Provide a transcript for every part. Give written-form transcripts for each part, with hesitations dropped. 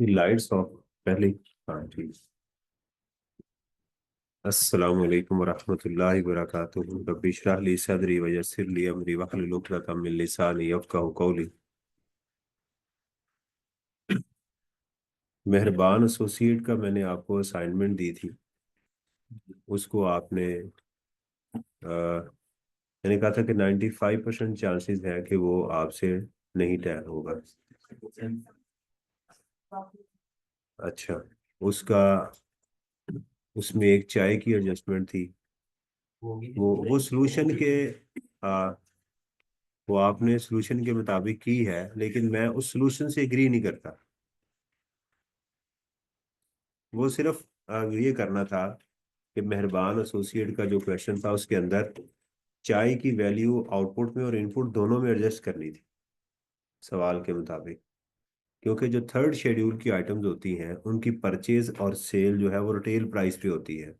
Lights off पहले। हाँ ठीक। अस्सलाम वालेकुम वरहमतुल्लाहि वबरकातुहू। रब्बि इश्रह ली सदरी वयस्सिर ली अमरी वहलुल उक़दतम मिन लिसानी यफ़क़हू क़ौली। मेहरबान एसोसिएट का मैंने आपको असाइनमेंट दी थी। उसको आपने मैंने कहा था कि 95% चांसेस है कि वो आपसे नहीं तैयार होगा। अच्छा। उसका उसमें एक चाय की एडजस्टमेंट थी। वो सोल्यूशन के आ, वो आपने सोल्यूशन के मुताबिक की है, लेकिन मैं उस सोल्यूशन से एग्री नहीं करता। वो सिर्फ ये करना था कि मेहरबान एसोसिएट का जो क्वेश्चन था उसके अंदर चाय की वैल्यू आउटपुट में और इनपुट दोनों में एडजस्ट करनी थी सवाल के मुताबिक। क्योंकि जो थर्ड शेड्यूल की आइटम्स होती हैं उनकी परचेज और सेल जो है वो रिटेल प्राइस पे होती है।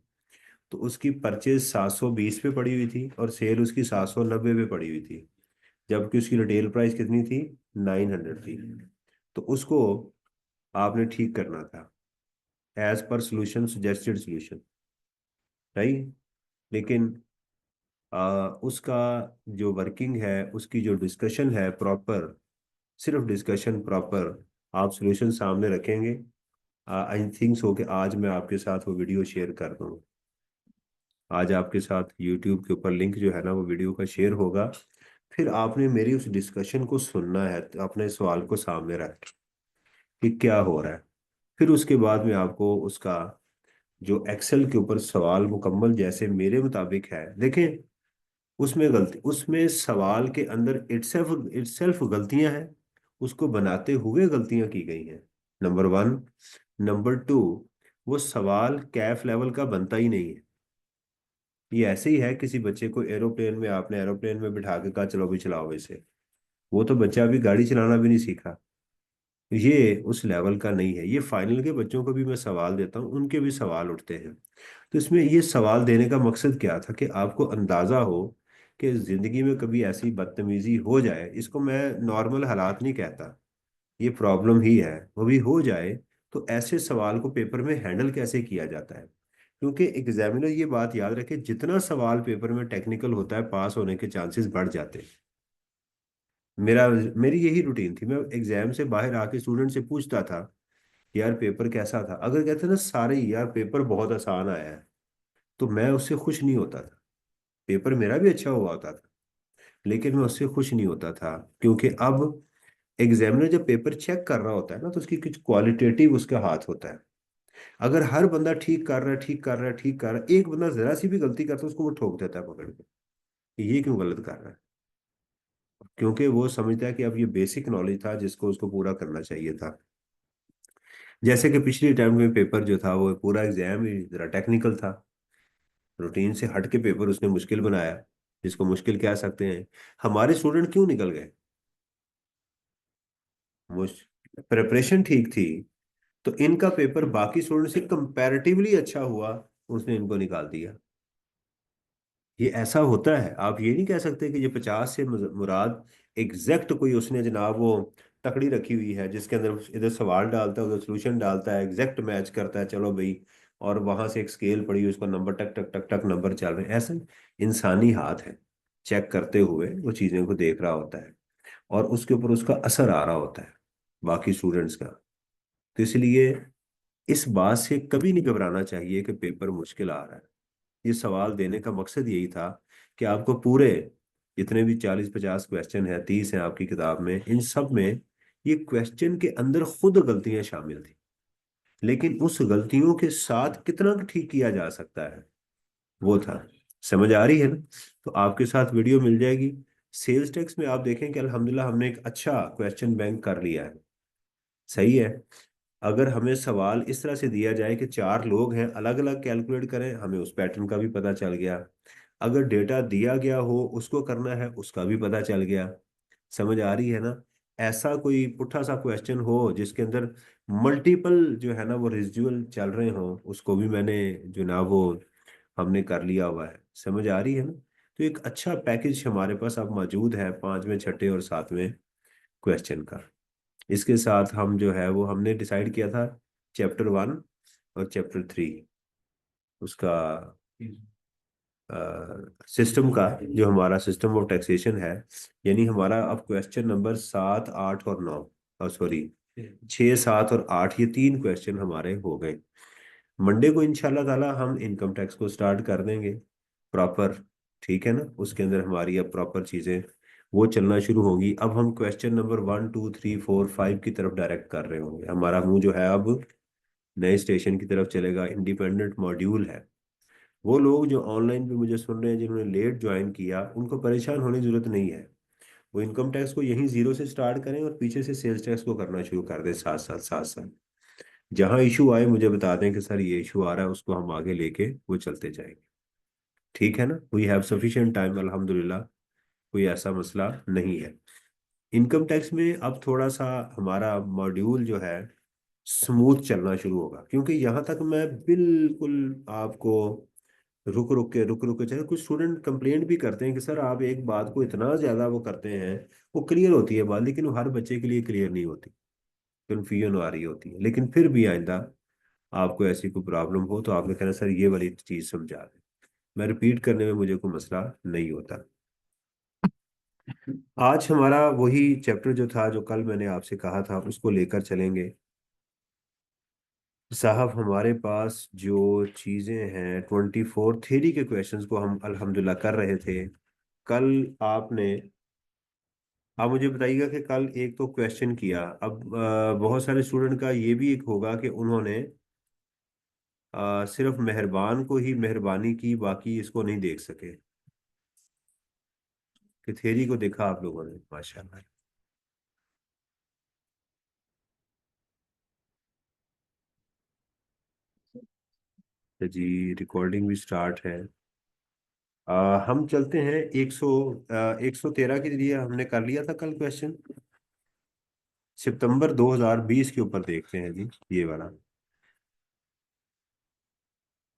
तो उसकी परचेज 720 पे पड़ी हुई थी और सेल उसकी 790 पे पड़ी हुई थी, जबकि उसकी रिटेल प्राइस कितनी थी? 900 थी। तो उसको आपने ठीक करना था as per solution, suggested solution. Right. लेकिन उसका जो वर्किंग है, उसकी जो डिस्कशन है प्रॉपर, सिर्फ डिस्कशन प्रॉपर, आप सॉल्यूशन सामने रखेंगे। आई थिंक सो कि आज मैं आपके साथ वो वीडियो शेयर कर दूँ। आज आपके साथ यूट्यूब के ऊपर लिंक जो है ना वो वीडियो का शेयर होगा। फिर आपने मेरी उस डिस्कशन को सुनना है, तो अपने सवाल को सामने रख कि क्या हो रहा है। फिर उसके बाद में आपको उसका जो एक्सेल के ऊपर सवाल मुकम्मल जैसे मेरे मुताबिक है, देखें उसमें गलती, उसमें सवाल के अंदर इटसेल्फ इटसेल्फ गलतियां हैं। उसको बनाते हुए गलतियां की गई हैं। Number one. नंबर टू, वो सवाल कैफ लेवल का बनता ही नहीं है। ये ऐसे ही है, किसी बच्चे को एरोप्लेन में आपने एरोप्लेन में बिठा के कहा चलो भी चलाओ वैसे, वो तो बच्चा अभी गाड़ी चलाना भी नहीं सीखा। ये उस लेवल का नहीं है। ये फाइनल के बच्चों को भी मैं सवाल देता हूँ, उनके भी सवाल उठते हैं। तो इसमें ये सवाल देने का मकसद क्या था कि आपको अंदाजा हो कि जिंदगी में कभी ऐसी बदतमीजी हो जाए, इसको मैं नॉर्मल हालात नहीं कहता, ये प्रॉब्लम ही है, वो भी हो जाए, तो ऐसे सवाल को पेपर में हैंडल कैसे किया जाता है। क्योंकि एग्जामिनर ये बात याद रखे, जितना सवाल पेपर में टेक्निकल होता है पास होने के चांसेस बढ़ जाते हैं। मेरा मेरी यही रूटीन थी। मैं एग्जाम से बाहर आके स्टूडेंट से पूछता था यार पेपर कैसा था। अगर कहते ना सारे ही यार पेपर बहुत आसान आया है, तो मैं उससे खुश नहीं होता था। पेपर मेरा भी अच्छा हुआ होता था, लेकिन मैं उससे खुश नहीं होता था। क्योंकि अब एग्जामिनर जब पेपर चेक कर रहा होता है ना, तो उसकी कुछ क्वालिटेटिव उसका हाथ होता है। अगर हर बंदा ठीक कर रहा है, ठीक कर रहा है, ठीक कर रहा है, एक बंदा जरा सी भी गलती करता है उसको वो ठोक देता है पकड़ के कि ये क्यों गलत कर रहा है। क्योंकि वो समझता है कि अब ये बेसिक नॉलेज था जिसको उसको पूरा करना चाहिए था। जैसे कि पिछली टाइम में पेपर जो था वो पूरा एग्जाम ही जरा टेक्निकल था। रूटीन से हट के पेपर उसने मुश्किल बनाया, जिसको मुश्किल कह सकते हैं। हमारे स्टूडेंट क्यों निकल गए? प्रिपरेशन ठीक थी, तो इनका पेपर बाकी स्टूडेंट से कंपैरेटिवली अच्छा हुआ, उसने इनको निकाल दिया। ये ऐसा होता है। आप ये नहीं कह सकते कि ये 50 से मुराद एग्जैक्ट कोई उसने जनाब वो तकड़ी रखी हुई है जिसके अंदर इधर सवाल डालता है उधर सोल्यूशन डालता है, एग्जैक्ट मैच करता है, चलो भाई। और वहां से एक स्केल पड़ी हुई, उसका नंबर टक टक टक टक नंबर चल रहे हैं। ऐसा इंसानी हाथ है, चेक करते हुए वो चीज़ों को देख रहा होता है और उसके ऊपर उसका असर आ रहा होता है बाकी स्टूडेंट्स का। तो इसलिए इस बात से कभी नहीं घबराना चाहिए कि पेपर मुश्किल आ रहा है। ये सवाल देने का मकसद यही था कि आपको पूरे जितने भी 40-50 क्वेश्चन है, 30 हैं आपकी किताब में, इन सब में ये क्वेश्चन के अंदर खुद गलतियां शामिल थी, लेकिन उस गलतियों के साथ कितना ठीक किया जा सकता है वो था। समझ आ रही है ना? तो आपके साथ वीडियो मिल जाएगी। सेल्स टैक्स में आप देखें कि अल्हम्दुलिल्लाह हमने एक अच्छा क्वेश्चन बैंक कर लिया है। सही है। अगर हमें सवाल इस तरह से दिया जाए कि चार लोग हैं, अलग अलग कैलकुलेट करें, हमें उस पैटर्न का भी पता चल गया। अगर डेटा दिया गया हो उसको करना है, उसका भी पता चल गया। समझ आ रही है ना? ऐसा कोई पुट्ठा सा क्वेश्चन हो जिसके अंदर मल्टीपल जो है ना वो रिज्यूअल चल रहे हो, उसको भी मैंने जो ना वो हमने कर लिया हुआ है। समझ आ रही है ना? तो एक अच्छा पैकेज हमारे पास अब मौजूद है पांचवें, छठे और सातवें क्वेश्चन का। इसके साथ हम जो है वो हमने डिसाइड किया था चैप्टर 1 और चैप्टर 3 उसका सिस्टम का, जो हमारा सिस्टम ऑफ टैक्सेशन है, यानी हमारा अब क्वेश्चन नंबर 7, 8 और 9, सॉरी 6, 7 और 8, ये 3 क्वेश्चन हमारे हो गए। मंडे को इंशाल्लाह ताला हम इनकम टैक्स को स्टार्ट कर देंगे प्रॉपर। ठीक है ना, उसके अंदर हमारी अब प्रॉपर चीजें वो चलना शुरू होगी। अब हम क्वेश्चन नंबर 1, 2, 3, 4, 5 की तरफ डायरेक्ट कर रहे होंगे। हमारा मुंह जो है अब नए स्टेशन की तरफ चलेगा। इंडिपेंडेंट मॉड्यूल है। वो लोग जो ऑनलाइन पे मुझे सुन रहे हैं, जिन्होंने लेट ज्वाइन किया, उनको परेशान होने की जरूरत नहीं है। वो इनकम टैक्स को यहीं जीरो से स्टार्ट करें और पीछे से सेल्स टैक्स को करना शुरू कर दें साथ साथ साथ साथ। जहां इशू आए मुझे बता दें कि सर ये इशू आ रहा है, उसको हम आगे लेके वो चलते जाएंगे। ठीक है ना, वी हैव सफिशिएंट टाइम अल्हम्दुलिल्लाह। कोई ऐसा मसला नहीं है। इनकम टैक्स में अब थोड़ा सा हमारा मॉड्यूल जो है स्मूथ चलना शुरू होगा, क्योंकि यहाँ तक मैं बिल्कुल आपको रुक रुक के चले। कुछ स्टूडेंट कंप्लेंट भी करते हैं कि सर आप एक बात को इतना ज्यादा वो करते हैं, वो क्लियर होती है बात लेकिन वो हर बच्चे के लिए क्लियर नहीं होती, कंफ्यूजन आ रही होती है। लेकिन फिर भी आइंदा आपको ऐसी कोई प्रॉब्लम हो तो आपने कहना सर ये वाली चीज समझा दें। मैं रिपीट करने में मुझे कोई मसला नहीं होता। आज हमारा वही चैप्टर जो था, जो कल मैंने आपसे कहा था, उसको लेकर चलेंगे। साहब हमारे पास जो चीज़ें हैं, 24 थ्योरी के क्वेश्चंस को हम अल्हम्दुलिल्लाह कर रहे थे। कल आपने, आप मुझे बताइएगा कि कल एक तो क्वेश्चन किया। अब बहुत सारे स्टूडेंट का ये भी एक होगा कि उन्होंने सिर्फ मेहरबान को ही मेहरबानी की, बाकी इसको नहीं देख सके। कि थ्योरी को देखा आप लोगों ने, माशाल्लाह। तो जी रिकॉर्डिंग भी स्टार्ट है। हम चलते हैं 113 के लिए। हमने कर लिया था कल क्वेश्चन। सितंबर 2020 के ऊपर देखते हैं जी, ये वाला।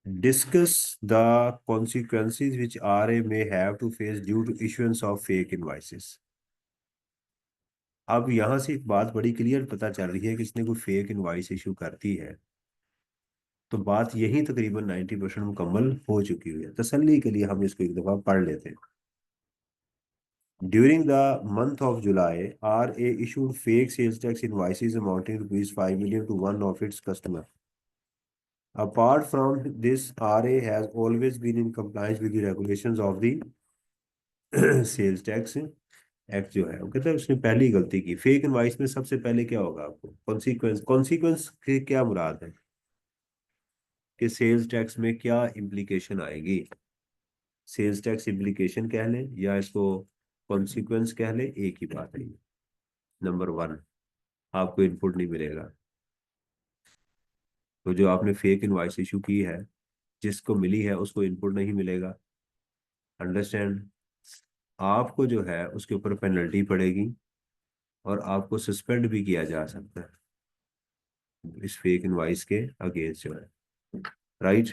Discuss the consequences which RA may have to face due to issuance of fake invoices। अब यहां से एक बात बड़ी क्लियर पता चल रही है कि इसने कोई फेक इनवॉइस इशू करती है तो बात यही तकरीबन 90% मुकम्मल हो चुकी हुई है। तसल्ली के लिए हम इसको एक दफा पढ़ लेते हैं। During the month of July, RA issued fake sales tax invoices amounting to ₹5 million to one of its customers। Apart from this, RA has always been in compliance with the regulations of the sales tax act जो है। वो कहता है उसने पहली गलती की। Fake invoice में सबसे पहले क्या होगा, आपको कॉन्सिक्वेंस, कॉन्सिक्वेंस के क्या मुराद है कि सेल्स टैक्स में क्या इम्प्लीकेशन आएगी। सेल्स टैक्स इम्प्लीकेशन कह लें या इसको कॉन्सिक्वेंस कह लें, एक ही बात है ये। नंबर 1, आपको इनपुट नहीं मिलेगा। तो जो आपने फेक इनवाइस इशू की है, जिसको मिली है उसको इनपुट नहीं मिलेगा। अंडरस्टैंड। आपको जो है उसके ऊपर पेनल्टी पड़ेगी और आपको सस्पेंड भी किया जा सकता है इस फेक इनवाइस के अगेंस्ट जो है। राइट।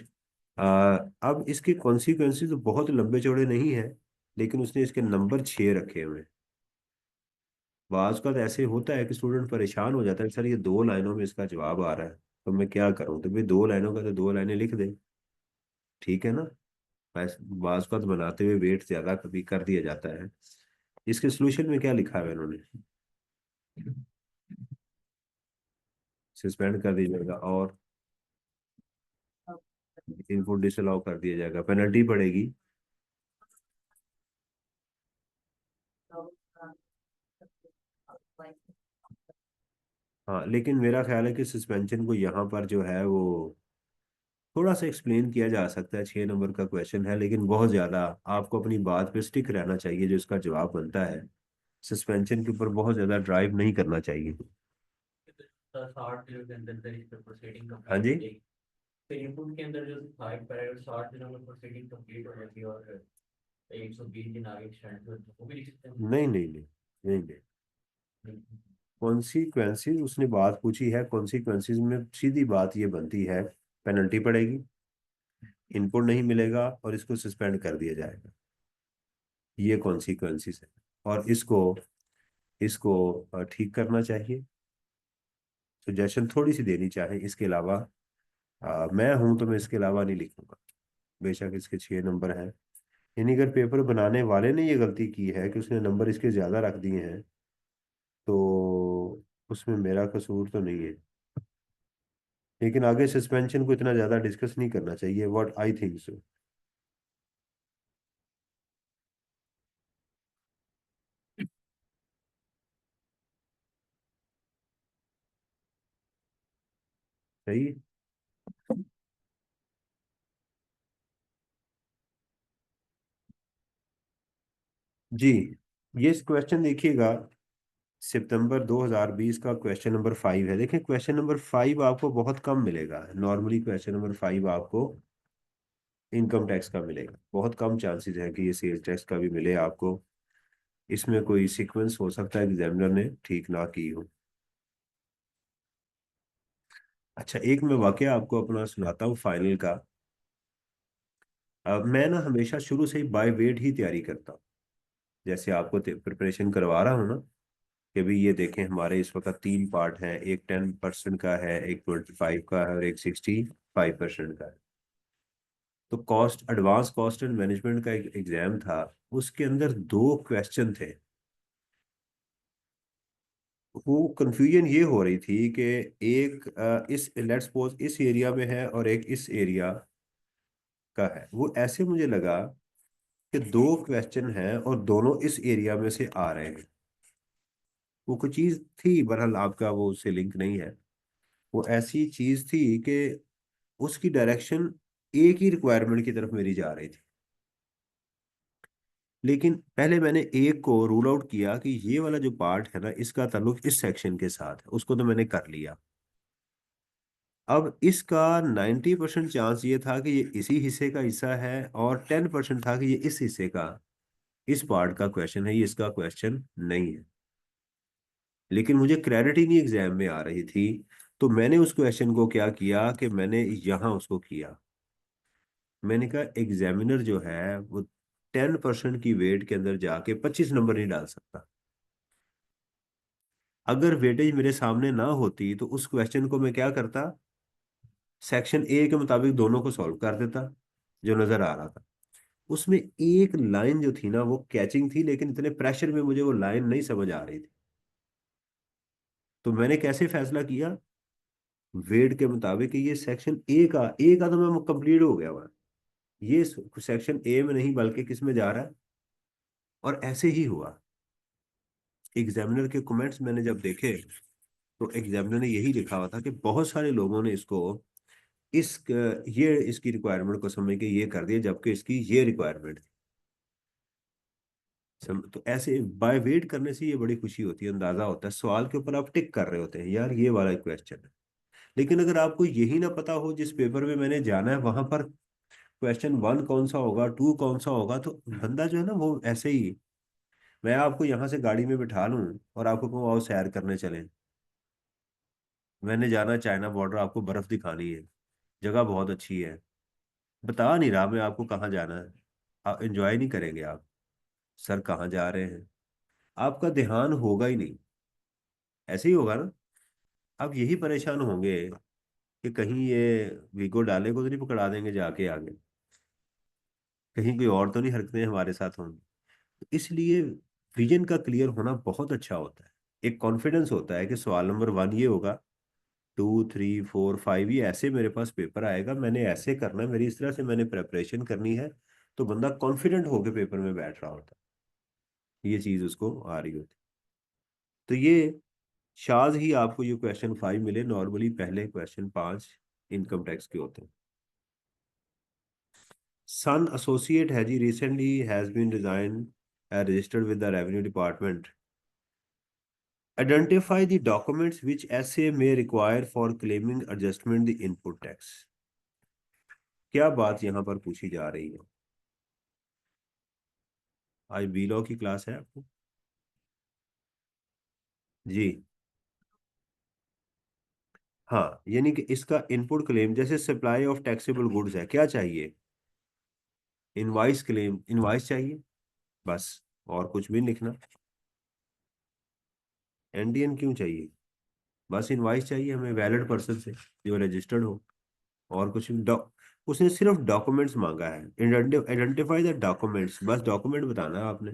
अब इसके कॉन्सिक्वेंसेस तो बहुत लंबे चौड़े नहीं है, लेकिन उसने इसके नंबर 6 रखे हुए हैं। बाज का तो ऐसे होता है कि स्टूडेंट परेशान हो जाता है, सर ये 2 लाइनों में इसका जवाब आ रहा है, तो मैं क्या करूं। तो भाई 2 लाइनों का तो 2 लाइनें लिख दे। ठीक है ना। बाज का तो बनाते हुए वेट ज्यादा कभी कर दिया जाता है। इसके सोल्यूशन में क्या लिखा है इन्होंने, सस्पेंड कर दीजिएगा और इनपुट डिसअलाउ कर दिया जाएगा, पेनल्टी पड़ेगी। हाँ, लेकिन मेरा ख्याल है कि सस्पेंशन को यहाँ पर जो है वो थोड़ा सा एक्सप्लेन किया जा सकता है। 6 नंबर का क्वेश्चन है, लेकिन बहुत ज्यादा आपको अपनी बात पे स्टिक रहना चाहिए जो इसका जवाब बनता है। सस्पेंशन के ऊपर बहुत ज्यादा ड्राइव नहीं करना चाहिए। 60 दिनों के अंदर अंदर इस पर प्रोसीडिंग हाँ कंप्लीट जी। हो जाएगी। फिर इनपुट के अंदर जो था एक पैराग्राफ 60 दिनों में प्रोसीडिंग कंप्लीट हो जाती है और 120 दिन आगे एक्सटेंड हो वो भी लिख सकते नहीं नहीं नहीं नहीं नहीं। हैं। कॉन्सिक्वेंसेज उसने बात पूछी है, कॉन्सिक्वेंसेज में सीधी बात ये बनती है, पेनल्टी पड़ेगी, इनपुट नहीं मिलेगा और इसको सस्पेंड कर दिया जाएगा। ये कॉन्सिक्वेंसेज है और इसको इसको ठीक करना चाहिए। सजेशन थोड़ी सी देनी चाहे, इसके अलावा मैं हूं तो मैं इसके अलावा नहीं लिखूंगा। बेशक इसके 6 नंबर हैं, यानी अगर पेपर बनाने वाले ने ये गलती की है कि उसने नंबर इसके ज्यादा रख दिए हैं, तो उसमें मेरा कसूर तो नहीं है। लेकिन आगे सस्पेंशन को इतना ज्यादा डिस्कस नहीं करना चाहिए, व्हाट आई थिंक सो। सही है? जी, ये क्वेश्चन देखिएगा, सितंबर 2020 का क्वेश्चन नंबर 5 है। देखिए क्वेश्चन नंबर 5 आपको बहुत कम मिलेगा, नॉर्मली क्वेश्चन नंबर 5 आपको इनकम टैक्स का मिलेगा, बहुत कम चांसेस है कि ये सेल्स टैक्स का भी मिले आपको। इसमें कोई सीक्वेंस हो सकता है एग्जामिनर ने ठीक ना की हो। अच्छा, एक मैं वाकया आपको अपना सुनाता हूँ फाइनल का। मैं ना हमेशा शुरू से ही बाय वेट ही तैयारी करता हूँ, जैसे आपको प्रिपरेशन करवा रहा हूँ ना, कि भाई ये देखें हमारे इस वक्त 3 पार्ट हैं, एक 10% का है, एक 25 का है और एक 65% का है। तो cost, advance cost and management का एक एग्जाम था, उसके अंदर 2 क्वेश्चन थे। वो कंफ्यूजन ये हो रही थी कि एक इस लेट्स सपोज इस एरिया में है और एक इस एरिया का है। वो ऐसे मुझे लगा कि 2 क्वेश्चन हैं और दोनों इस एरिया में से आ रहे हैं। वो कुछ चीज थी, बहरहाल आपका वो उससे लिंक नहीं है। वो ऐसी चीज थी कि उसकी डायरेक्शन एक ही रिक्वायरमेंट की तरफ मेरी जा रही थी। लेकिन पहले मैंने एक को रूल आउट किया कि ये वाला जो पार्ट है ना, इसका ताल्लुक इस सेक्शन के साथ है, उसको तो मैंने कर लिया। अब इसका 90% चांस ये था कि ये इसी हिस्से का हिस्सा है, और 10% था कि ये इस हिस्से का, इस पार्ट का क्वेश्चन है, ये इसका क्वेश्चन नहीं है। लेकिन मुझे क्लैरिटी नहीं एग्जाम में आ रही थी, तो मैंने उस क्वेश्चन को क्या किया कि मैंने यहाँ उसको किया। मैंने कहा एग्जामिनर जो है वो 10% की वेट के अंदर जाके 25 नंबर नहीं डाल सकता। अगर वेटेज मेरे सामने ना होती तो उस क्वेश्चन को मैं क्या करता, सेक्शन ए के मुताबिक दोनों को सॉल्व कर देता, जो नजर आ रहा था। उसमें एक लाइन जो थी ना वो कैचिंग थी, लेकिन इतने प्रेशर में मुझे वो लाइन नहीं समझ आ रही थी। तो मैंने कैसे फैसला किया, वेट के मुताबिक कि ये सेक्शन ए का तो मैं कंप्लीट हो गया हुआ, ये सेक्शन ए में नहीं बल्कि किस में जा रहा है। और ऐसे ही हुआ। एग्जामिनर के कमेंट्स मैंने जब देखे, तो एग्जामिनर ने यही लिखा हुआ था कि बहुत सारे लोगों ने इसको इस ये इसकी रिक्वायरमेंट को समझ के ये कर दिया, जबकि इसकी ये रिक्वायरमेंट थी। तो ऐसे बाय वेट करने से ये बड़ी खुशी होती है, अंदाजा होता है, सवाल के ऊपर आप टिक कर रहे होते हैं, यार ये वाला क्वेश्चन है। लेकिन अगर आपको यही ना पता हो जिस पेपर में मैंने जाना है वहां पर क्वेश्चन 1 कौन सा होगा, 2 कौन सा होगा, तो बंदा जो है ना वो ऐसे ही, मैं आपको यहाँ से गाड़ी में बिठा लूं और आपको कहूँ आओ सैर करने चलें, मैंने जाना चाइना बॉर्डर, आपको बर्फ दिखानी है, जगह बहुत अच्छी है, बता नहीं रहा मैं आपको कहाँ जाना है, आप एंजॉय नहीं करेंगे आप, सर कहाँ जा रहे हैं, आपका ध्यान होगा ही नहीं। ऐसे ही होगा ना, आप यही परेशान होंगे कि कहीं ये वीगो डाले को तो नहीं पकड़ा देंगे जाके आगे, कहीं कोई और तो नहीं हरकतें हमारे साथ होंगी। तो इसलिए विजन का क्लियर होना बहुत अच्छा होता है। एक कॉन्फिडेंस होता है कि सवाल नंबर 1 ये होगा, 2 3 4 5 ये ऐसे मेरे पास पेपर आएगा, मैंने ऐसे करना है, मेरी इस तरह से मैंने प्रेपरेशन करनी है। तो बंदा कॉन्फिडेंट होकर पेपर में बैठ रहा होता है, ये चीज उसको आ रही होती। तो ये शायद ही आपको ये क्वेश्चन 5 मिले, नॉर्मली पहले क्वेश्चन 5 इनकम टैक्स के होते हैं। सन एसोसिएट है जी, recently has been resign registered with the revenue department. Identify the documents which SA may require for claiming adjustment the input tax। क्या बात यहाँ पर पूछी जा रही है? आज बी लॉ की क्लास है आपको? जी। हाँ, यानी कि इसका इनपुट क्लेम, जैसे सप्लाई ऑफ टैक्सेबल गुड्स है, क्या चाहिए, इनवाइस क्लेम, इनवाइस चाहिए, बस, और कुछ भी नहीं लिखना। एनडीएन क्यों चाहिए? बस इनवाइस चाहिए हमें वैलिड पर्सन से जो रजिस्टर्ड हो, और कुछ उसने सिर्फ डॉक्यूमेंट्स मांगा है, आइडेंटिफाई द डॉक्यूमेंट्स, बस डॉक्यूमेंट बताना है आपने।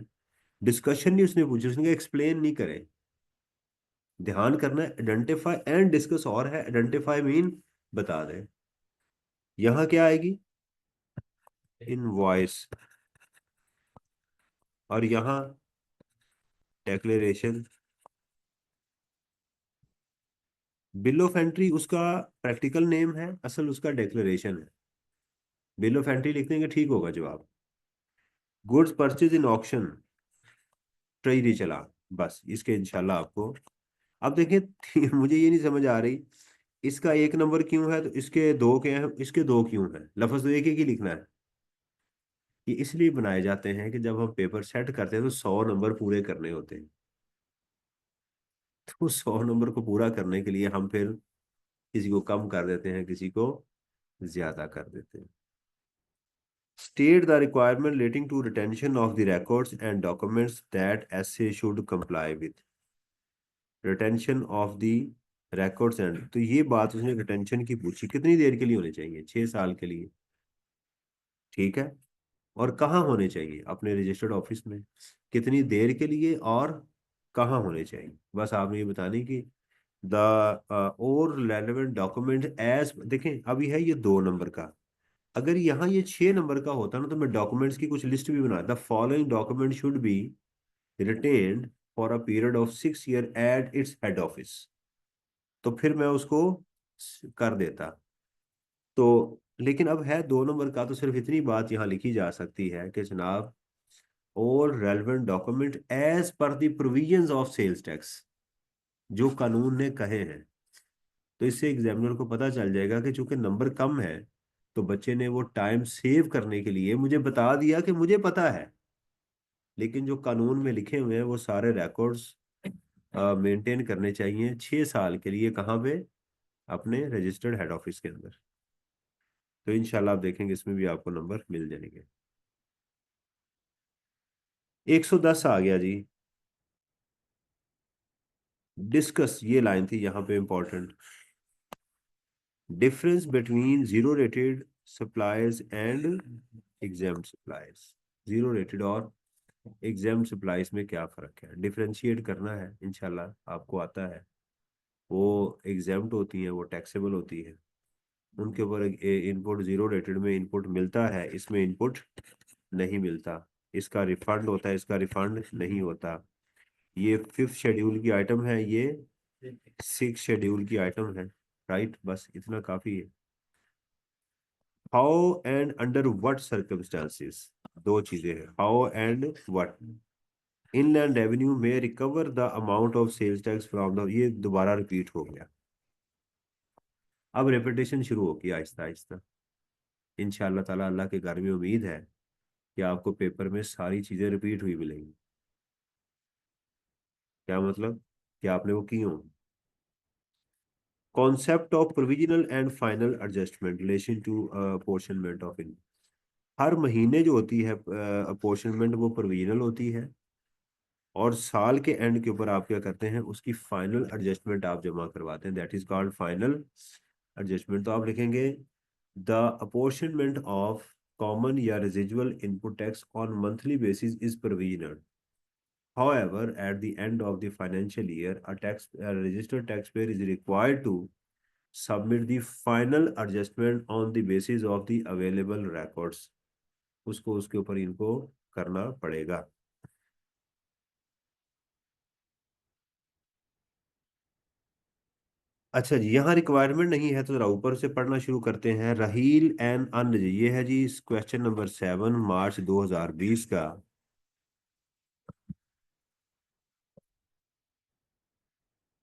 डिस्कशन नहीं उसने पूछी, उसने एक्सप्लेन नहीं करे। ध्यान करना है, आइडेंटिफाई एंड डिस्कस और है, आइडेंटिफाई मीन बता दें। यहाँ क्या आएगी, इनवॉइस, और यहाँ डेक्लेरेशन। बिल ऑफ एंट्री उसका प्रैक्टिकल नेम है, असल उसका डेक्लेरेशन है। बिल ऑफ एंट्री लिख देंगे ठीक होगा जवाब। Goods purchase in auction, treasury चला, बस इसके इंशाल्लाह आपको। अब देखें मुझे ये नहीं समझ आ रही, इसका एक नंबर क्यों है तो इसके दो क्या है, इसके दो क्यों है, लफ्ज तो एक ही लिखना है। ये इसलिए बनाए जाते हैं कि जब हम पेपर सेट करते हैं तो 100 नंबर पूरे करने होते हैं। तो 100 नंबर को पूरा करने के लिए हम फिर किसी को कम कर देते हैं, किसी को ज्यादा कर देते हैं। State the requirement relating to retention of the records and documents that SA should comply with. Retention of the records and, तो ये बात उसने रिटेंशन की पूछी, कितनी देर के लिए होने चाहिए, 6 साल के लिए, ठीक है। और कहाँ होने चाहिए, अपने रजिस्टर्ड ऑफिस में, कितनी देर के लिए और कहाँ होने चाहिए, बस आपने ये बताने की। द और रेलेवेंट डॉक्यूमेंट एज, देखें अभी है ये 2 नंबर का, अगर यहाँ ये 6 नंबर का होता ना तो मैं डॉक्यूमेंट्स की कुछ लिस्ट भी बना, the following document should be retained for a period of 6 year at its head office, तो फिर मैं उसको कर देता। तो लेकिन अब है 2 नंबर का, तो सिर्फ इतनी बात यहाँ लिखी जा सकती है कि जनाब all relevant document as per the provisions of sales tax, जो कानून ने कहे हैं। तो इससे एग्जामिनर को पता चल जाएगा कि चूंकि नंबर कम है, तो बच्चे ने वो टाइम सेव करने के लिए मुझे बता दिया कि मुझे पता है, लेकिन जो कानून में लिखे हुए हैं वो सारे रिकॉर्ड्स मेंटेन करने चाहिए 6 साल के लिए, कहाँ पे, अपने रजिस्टर्ड हेड ऑफिस के अंदर। तो इंशाल्लाह आप देखेंगे इसमें भी आपको नंबर मिल जाएंगे। 110 आ गया जी। डिस्कस, ये लाइन थी यहाँ पे important. Difference between zero rated suppliers and exam suppliers. Zero rated और एग्जाम सप्लायर्स में क्या फ़र्क है, डिफरेंशिएट करना है, इंशाल्लाह आपको आता है। वो एग्जाम्ड होती हैं, वो टैक्सेबल होती है, उनके ऊपर इनपुट जीरो रेटेड में इनपुट मिलता है, इसमें इनपुट नहीं मिलता। इसका रिफंड होता है, इसका रिफंड नहीं होता। ये 5th शेड्यूल की आइटम है, ये 6th शेड्यूल की आइटम है, राइट, बस इतना काफी है। How and under what circumstances, दो चीजें हैं, how and what. Inland revenue may recover the amount of sales tax from the, ये दोबारा रिपीट हो गया, अब रेपिटेशन शुरू होगी आहिस्ता आहिस्ता। इंशाल्लाह ताला, अल्लाह के घर में उम्मीद है कि आपको पेपर में सारी चीजें रिपीट हुई मिलेंगी। क्या मतलब, कि आपने वो की हों। Concept of provisional and final adjustment relation to apportionment of in, हर महीने जो होती है अपोर्शनमेंट वो प्रोविजनल होती है, और साल के एंड के ऊपर आप क्या करते हैं, उसकी फाइनल एडजस्टमेंट आप जमा करवाते हैं, that is called final adjustment. तो आप लिखेंगे द अपोर्शनमेंट ऑफ कॉमन या residual input tax on monthly basis is provisional. However, at the end of the financial year, a registered taxpayer is required to submit the final adjustment on the basis of the available records। उसको उसके ऊपर इनको करना पड़ेगा। अच्छा जी, यहाँ requirement नहीं है तो जरा ऊपर से पढ़ना शुरू करते हैं। रहील एंड अन जी, ये है जी क्वेश्चन नंबर 7 मार्च 2020 का।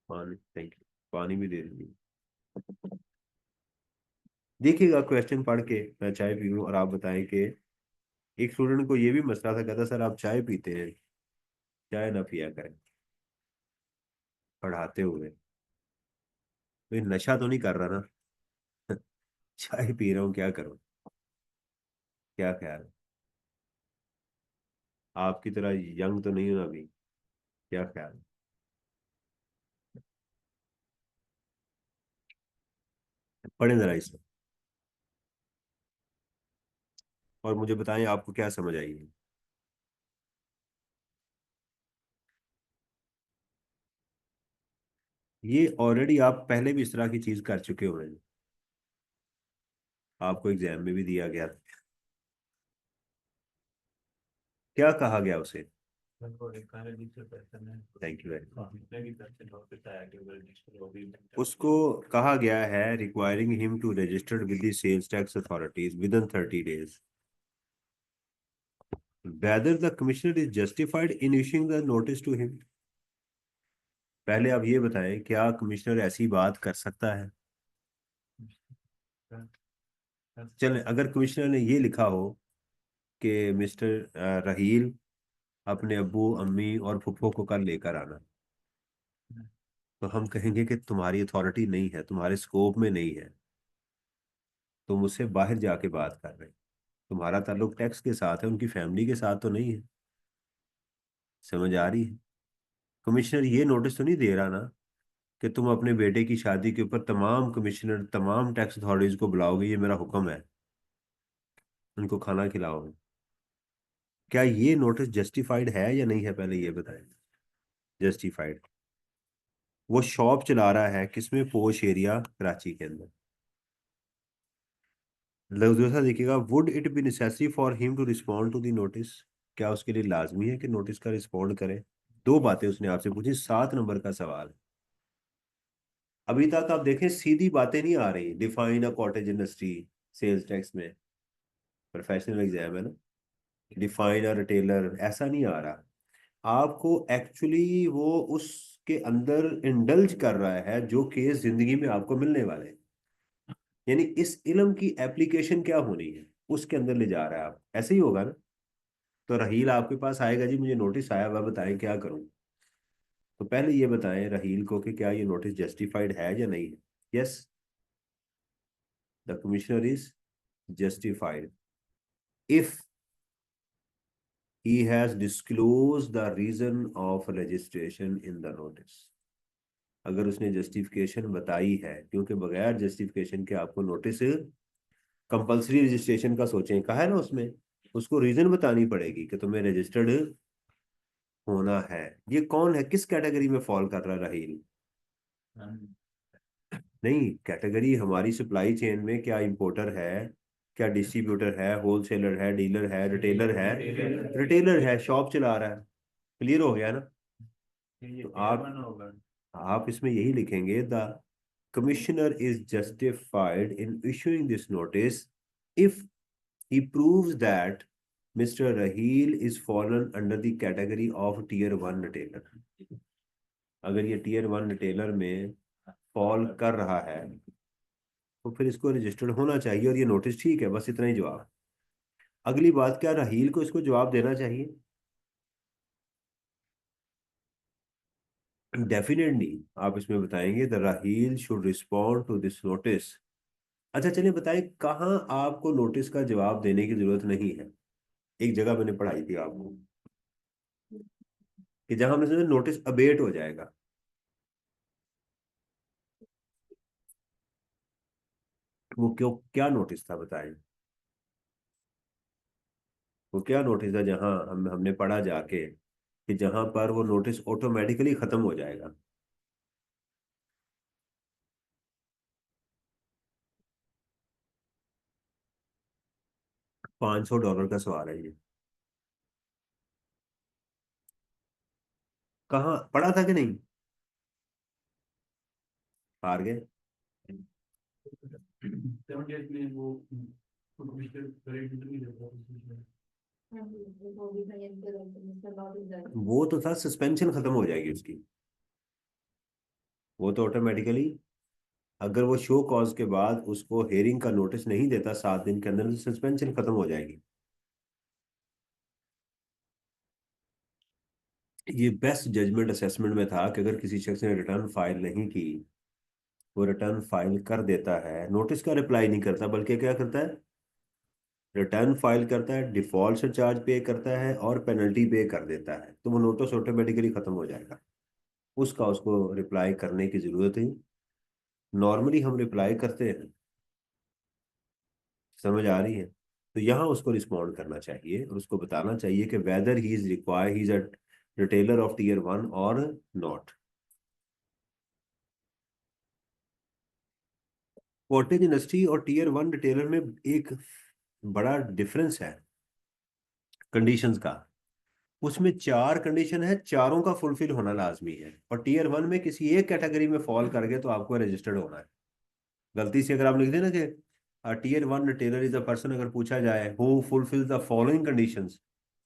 पानी, थैंक यू, पानी भी दे दीजिए। देखिएगा क्वेश्चन पढ़ के, मैं चाय पी लूँ और आप बताएं कि एक स्टूडेंट को ये भी मसला था, कहता सर आप चाय पीते हैं, चाय ना पिया करें पढ़ाते हुए। तो ये नशा तो नहीं कर रहा ना चाय पी रहा हूँ, क्या करूँ, क्या ख्याल है? आपकी तरह यंग तो नहीं हूं अभी, क्या ख्याल है? पढ़ें जरा इसे और मुझे बताएं आपको क्या समझ आई है। ये ऑलरेडी आप पहले भी इस तरह की चीज कर चुके हुए हैं, आपको एग्जाम में भी दिया गया था। क्या कहा गया उसे? Thank you very much. उसको कहा गया है requiring him to registered with the sales tax authorities within 30 days। Whether the commissioner is justified in issuing the notice to him. पहले आप ये बताएं, क्या कमिश्नर ऐसी बात कर सकता है? चलें, अगर कमिश्नर ने ये लिखा हो कि मिस्टर रहील अपने अब्बू अम्मी और फुफ्फो को कल लेकर आना, तो हम कहेंगे कि तुम्हारी अथॉरिटी नहीं है, तुम्हारे स्कोप में नहीं है, तुम उससे बाहर जाके बात कर रहे हो। तुम्हारा ताल्लुक टैक्स के साथ है, उनकी फैमिली के साथ तो नहीं है। समझ आ रही है? कमिश्नर ये नोटिस तो नहीं दे रहा ना कि तुम अपने बेटे की शादी के ऊपर तमाम कमिश्नर तमाम टैक्स अथॉरिटीज को बुलाओगे, ये मेरा हुक्म है, उनको खाना खिलाओगे। क्या ये नोटिस जस्टिफाइड है या नहीं है, पहले ये बताएं। जस्टिफाइड। वो शॉप चला रहा है किसमें? पोश एरिया कराची के अंदर। दूसरा देखिएगा, would it be necessary for him to respond to the notice. क्या उसके लिए लाजमी है कि नोटिस का रिस्पॉन्ड करे? दो बातें उसने आपसे पूछी, 7 नंबर का सवाल। अभी तक आप देखें सीधी बातें नहीं आ रही, define a cottage industry sales tax में, प्रोफेशनल एग्जाम है ना, डिफाइन अ रिटेलर, ऐसा नहीं आ रहा। आपको एक्चुअली वो उसके अंदर इंडल्ज कर रहा है जो केस जिंदगी में आपको मिलने वाले हैं। यानी इस इल्म की एप्लीकेशन क्या होनी है उसके अंदर ले जा रहा है, आप ऐसे ही होगा ना। तो रहील आपके पास आएगा, जी मुझे नोटिस आया हुआ, बताएं क्या करूं। तो पहले ये बताएं रहील को कि क्या ये नोटिस जस्टिफाइड है या नहीं है। Yes, the commissioner is justified if he has disclosed the reason of registration in the notice। अगर उसने जस्टिफिकेशन बताई है, क्योंकि बगैर जस्टिफिकेशन के आपको नोटिस, कंपलसरी रजिस्ट्रेशन का सोचें, कहा है ना उसमें, उसको रीजन बतानी पड़ेगी कि तुम्हें रजिस्टर्ड होना है। ये कौन है, किस कैटेगरी में फॉल कर रहा है रहील? नहीं, कैटेगरी हमारी सप्लाई चेन में क्या इंपोर्टर है, क्या डिस्ट्रीब्यूटर है, होलसेलर है, डीलर है, रिटेलर है? रिटेलर है, शॉप चला रहा है। क्लियर हो गया ना? तो आप इसमें यही लिखेंगे, the commissioner is justified in issuing this notice if he proves that Mr. Raheel is fallen under the category of tier 1 retailer। अगर ये tier 1 रिटेलर में फॉल कर रहा है तो फिर इसको रजिस्टर्ड होना चाहिए और ये नोटिस ठीक है, बस इतना ही जवाब। अगली बात, क्या राहील को इसको जवाब देना चाहिए? डेफिनेटली। आप इसमें बताएंगे the Raheel should respond to this notice. अच्छा चलिए बताएं, कहाँ आपको नोटिस का जवाब देने की जरूरत नहीं है। एक जगह मैंने पढ़ाई थी आपको कि जहां हमने सोचा नोटिस अबेट हो जाएगा। वो क्यों, क्या नोटिस था बताएं? वो क्या नोटिस था जहां हमने पढ़ा जाके कि जहां पर वो नोटिस ऑटोमेटिकली खत्म हो जाएगा? $500 का सवाल है ये। कहाँ पढ़ा था कि नहीं? हार गए? 7 days में वो मिस्टर करेक्ट नहीं देता उसमें। वो तो था सस्पेंशन खत्म हो जाएगी उसकी, वो तो ऑटोमेटिकली, अगर वो शो कॉज के बाद उसको हेयरिंग का नोटिस नहीं देता 7 दिन के अंदर, तो सस्पेंशन खत्म हो जाएगी। ये बेस्ट जजमेंट असेसमेंट में था कि अगर किसी शख्स ने रिटर्न फाइल नहीं की, वो रिटर्न फाइल कर देता है, नोटिस का रिप्लाई नहीं करता बल्कि क्या करता है, रिटर्न फाइल करता है, डिफॉल्ट से चार्ज पे करता है और पेनल्टी पे कर देता है, तो वो नोटिस ऑटोमेटिकली खत्म हो जाएगा। उसका उसको रिप्लाई करने की जरूरत है। नॉर्मली हम रिप्लाई करते हैं, समझ आ रही है? तो यहाँ उसको रिस्पॉन्ड करना चाहिए और उसको बताना चाहिए कि whether he is required, he is a retailer of tier one और नॉट। कॉटेज इंडस्ट्री और टीयर वन रिटेलर में एक बड़ा डिफरेंस है कंडीशंस का। उसमें चार कंडीशन है, चारों का फुलफिल होना लाजमी है, और टीयर वन में किसी एक कैटेगरी में फॉल कर गए तो आपको रजिस्टर्ड होना है। गलती से अगर आप लिख दें ना कि tier one retailer is a person, अगर पूछा जाए who fulfil the following conditions,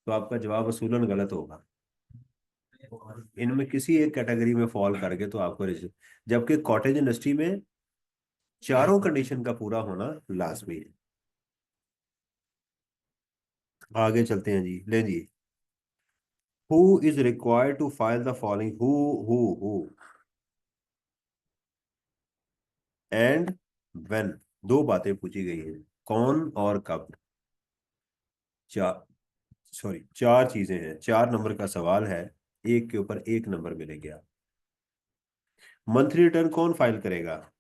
तो आपका जवाब असूलन गलत होगा। इनमें किसी एक कैटेगरी में फॉल कर गए तो आपको रजिस्टर, जबकि कॉटेज इंडस्ट्री में चारों कंडीशन का पूरा होना लाजमी है। आगे चलते हैं जी, ले जी। Who is required to file the following, who and when, दो बातें पूछी गई हैं, कौन और कब। चार, सॉरी चार चीजें हैं, 4 नंबर का सवाल है, एक के ऊपर 1 नंबर मिलेगा। मंथली रिटर्न कौन फाइल करेगा?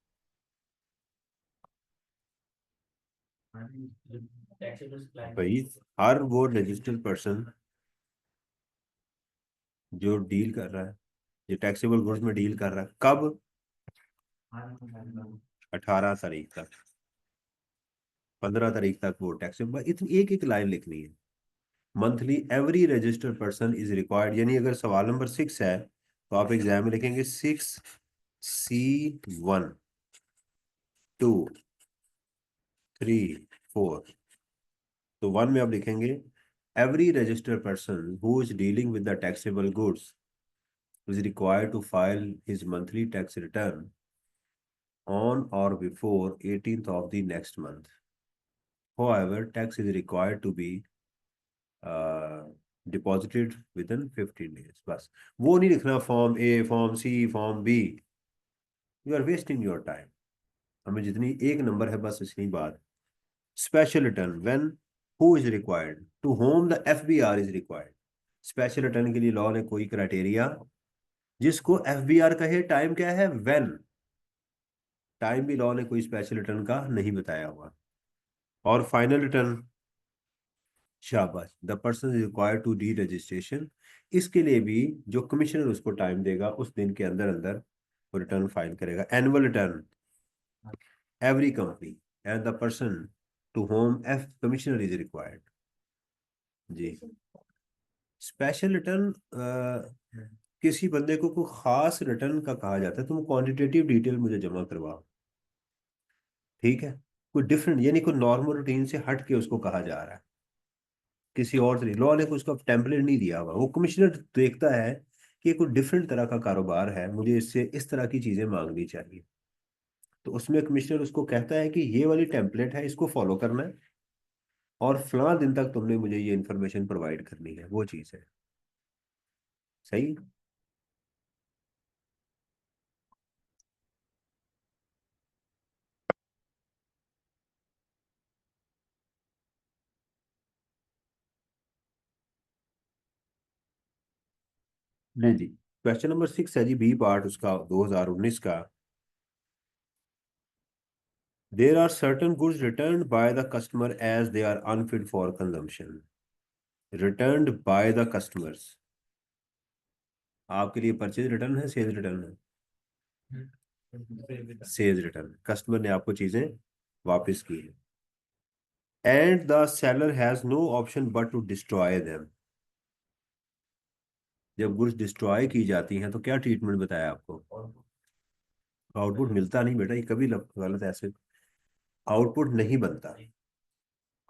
Taxable client. भाई हर वो रजिस्टर्ड पर्सन जो डील कर रहा है, जो टैक्सेबल गुड्स में डील कर रहा है, कब? 18 तारीख तक, 15 तारीख तक वो टैक्सेबल। इतनी एक एक लाइन लिखनी है। Monthly every registered person is required, यानी अगर सवाल नंबर 6 है तो आप एग्जाम में लिखेंगे 6C1, 2, 3, 4। तो 1 में आप लिखेंगे every registered person who is dealing with the taxable goods is required to file his monthly tax return on or before 18th of the next month. However, tax is required to be deposited within 15 days. बस वो नहीं लिखना form A, form C, form B. You are wasting your time. हमें जितनी 1 number है बस इतनी बात। Special return when, who is required, to whom the FBR is required. Special return के लिए लॉ ने कोई क्राइटेरिया, जिसको एफबीआर कहे, टाइम क्या है, व्हेन। टाइम भी लॉ ने कोई स्पेशल रिटर्न का नहीं बताया हुआ। और फाइनल रिटर्न, शाबाश, the person is required to deregistration. इसके लिए भी जो कमिश्नर उसको टाइम देगा उस दिन के अंदर अंदर वो रिटर्न फाइल करेगा। Annual return every company and the person to whom F commissioner is required. जी। स्पेशल रिटर्न किसी बंदे को कोई खास रिटर्न का कहा जाता है, तुम क्वांटिटेटिव डिटेल मुझे जमा करवाओ, ठीक है। कोई डिफरेंट, यानी कोई नॉर्मल रूटीन से हट के उसको कहा जा रहा है, किसी और तरीके। लॉ ने कुछ उसका टेम्पलेट नहीं दिया हुआ, वो कमिश्नर देखता है कि ये कोई डिफरेंट तरह का कारोबार है, मुझे इससे इस तरह की चीजें मांगनी चाहिए, तो उसमें कमिश्नर उसको कहता है कि ये वाली टेम्पलेट है, इसको फॉलो करना है, और फलां दिन तक तुमने मुझे ये इन्फॉर्मेशन प्रोवाइड करनी है, वो चीज़ है। सही। नहीं जी, क्वेश्चन नंबर 6 है जी, बी पार्ट उसका 2019 का। There are certain goods return by the customer as they are unfit for consumption. Return by the customers, आपके लिए परचेज रिटर्न है, सेल्स रिटर्न है? सेल्स रिटर्न, कस्टमर ने आपको चीजें वापस की है। And the seller has no option but to destroy them. जब गुड्स डिस्ट्रॉय की जाती हैं तो क्या ट्रीटमेंट बताया आपको? आउटपुट मिलता नहीं बेटा, ये कभी गलत ऐसे। आउटपुट नहीं बनता,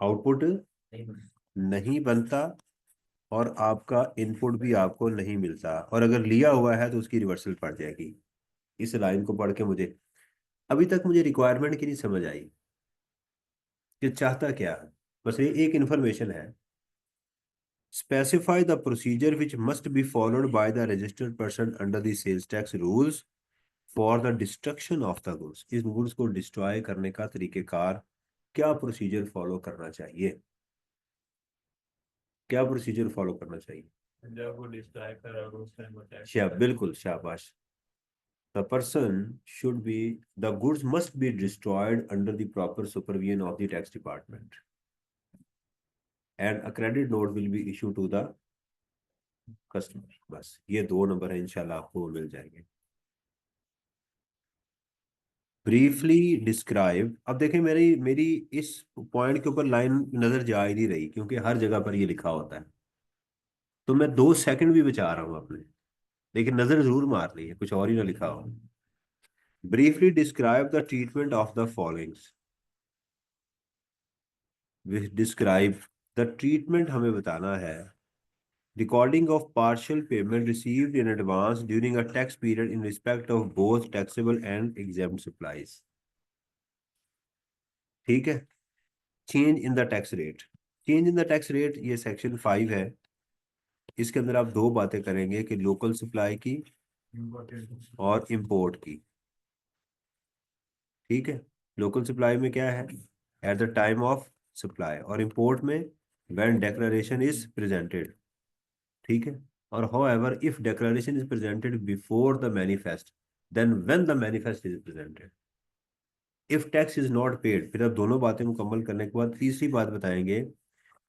आउटपुट नहीं बनता, और आपका इनपुट भी आपको नहीं मिलता, और अगर लिया हुआ है तो उसकी रिवर्सल पड़ जाएगी। इस लाइन को पढ़ के मुझे अभी तक मुझे रिक्वायरमेंट की नहीं समझ आई कि चाहता क्या है। बस ये एक इंफॉर्मेशन है। Specify the procedure which must be followed by the registered person under the sales tax rules for the destruction of the goods. इस गुड्स को डिस्ट्रॉय करने का तरीकेकार, क्या प्रोसीजर फॉलो करना चाहिए, क्या प्रोसीजर फॉलो करना चाहिए? जब वो डिस्ट्रॉय कर रहा है उस टाइम वो टैक्स बिल्कुल, शाबाश। The person should be, the goods must be destroyed under the proper supervision of the tax department, and a credit note will be issued to the customer. बस ये दो नंबर है, इंशाल्लाह आपको मिल जाएंगे। ब्रीफली डिस्क्राइब, अब देखें मेरी मेरी इस पॉइंट के ऊपर लाइन नजर जा ही नहीं रही क्योंकि हर जगह पर ये लिखा होता है, तो मैं 2 सेकंड भी बचा रहा हूँ अपने, लेकिन नजर जरूर मार ली है, कुछ और ही ना लिखा हो। Briefly describe the treatment of the followings, describe the treatment हमें बताना है। Recording of partial payment received in advance during a tax period in respect of both taxable and exempt supplies। ठीक है। Change in the tax rate, change in the tax rate ये section 5 है। इसके अंदर आप दो बातें करेंगे कि लोकल सप्लाई की और इंपोर्ट की। ठीक है। लोकल सप्लाई में क्या है, at the time of supply, और इंपोर्ट में व्हेन डेक्लरेशन इज प्रेजेंटेड। ठीक है। और however if declaration is presented before the manifest, then when the manifest is presented, if tax is not paid, फिर अब दोनों बातें मुकम्मल करने के बाद तीसरी बात बताएंगे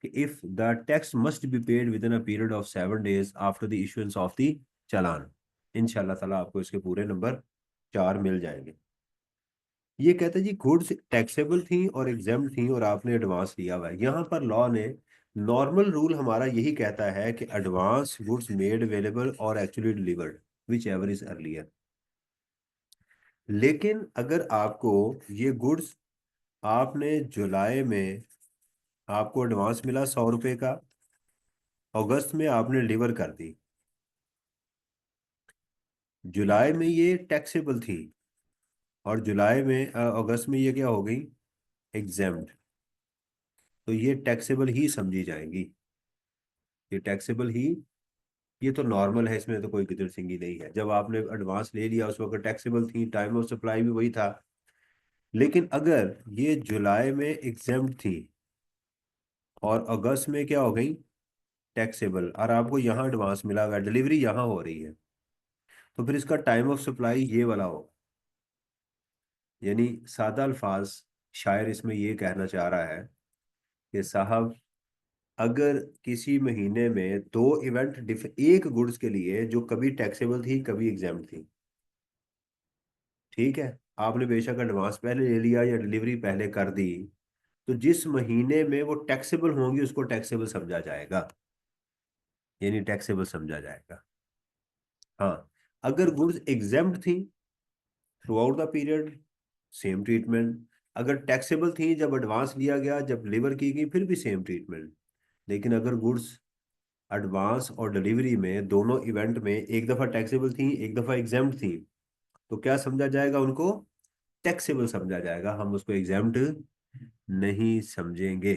कि if the tax must be paid within a period of 7 days after the issuance of the चालान। इंशाल्लाह ताला आपको इसके पूरे नंबर 4 मिल जाएंगे। ये कहते हैं जी गुड्स टैक्सेबल थी और एग्जाम थी और आपने एडवांस लिया हुआ है। यहाँ पर लॉ ने, नॉर्मल रूल हमारा यही कहता है कि एडवांस गुड्स मेड अवेलेबल और actually delivered whichever is earlier. लेकिन अगर आपको ये गुड्स, आपने जुलाई में आपको एडवांस मिला 100 रुपए का, अगस्त में आपने डिलीवर कर दी, जुलाई में ये टैक्सेबल थी और जुलाई में अगस्त में ये क्या हो गई, एग्जेम्प्ट, तो ये टैक्सेबल ही समझी जाएंगी, ये टैक्सेबल ही, ये तो नॉर्मल है, इसमें तो कोई किधर सिंगी नहीं है। जब आपने एडवांस ले लिया उस वक्त टैक्सेबल थी, टाइम ऑफ सप्लाई भी वही था। लेकिन अगर ये जुलाई में एग्जेम्प्ट थी और अगस्त में क्या हो गई, टैक्सेबल, और आपको यहाँ एडवांस मिला हुआ, डिलीवरी यहाँ हो रही है, तो फिर इसका टाइम ऑफ सप्लाई ये वाला हो। यानी सादा अल्फाज, शायर इसमें ये कहना चाह रहा है कि साहब, अगर किसी महीने में दो इवेंट एक गुड्स के लिए जो कभी टैक्सेबल थी कभी एग्जाम थी, ठीक है, आपने बेशक एडवांस पहले ले लिया या डिलीवरी पहले कर दी, तो जिस महीने में वो टैक्सेबल होंगी उसको टैक्सेबल समझा जाएगा, यानी टैक्सेबल समझा जाएगा। हाँ, अगर गुड्स एग्जाम्प्ट थी through out the period, same treatment. अगर टैक्सेबल थी जब एडवांस लिया गया, जब डिलीवर की गई, फिर भी सेम ट्रीटमेंट। लेकिन अगर गुड्स एडवांस और डिलीवरी में दोनों इवेंट में एक दफ़ा टैक्सेबल थी एक दफ़ा एग्जाम्प्ट थी, तो क्या समझा जाएगा उनको, टैक्सेबल समझा जाएगा, हम उसको एग्जाम्प्ट नहीं समझेंगे।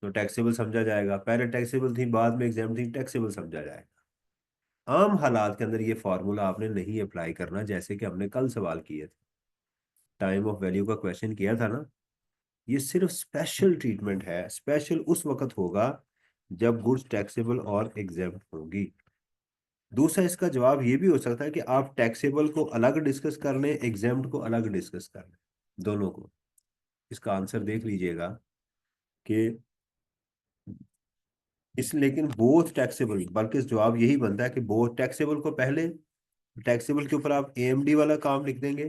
तो टैक्सेबल समझा जाएगा, पहले टैक्सेबल थी बाद में एग्जाम्प्ट थी, टैक्सेबल समझा जाएगा। आम हालात के अंदर ये फार्मूला आपने नहीं अप्लाई करना, जैसे कि हमने कल सवाल किए थे, टाइम ऑफ वैल्यू का क्वेश्चन किया था ना। ये सिर्फ स्पेशल ट्रीटमेंट है, स्पेशल उस वक्त होगा जब गुड्स टैक्सेबल और एग्जेम्प्ट होगी। दूसरा इसका जवाब ये भी हो सकता है कि आप टैक्सेबल को अलग डिस्कस कर लें, एग्जेम्प्ट को अलग डिस्कस कर लें, दोनों को। इसका आंसर देख लीजिएगा कि इस, लेकिन बोथ टैक्सेबल, बल्कि जवाब यही बनता है कि बोथ टैक्सेबल को पहले, टैक्सेबल के ऊपर आप एएमडी वाला काम लिख देंगे,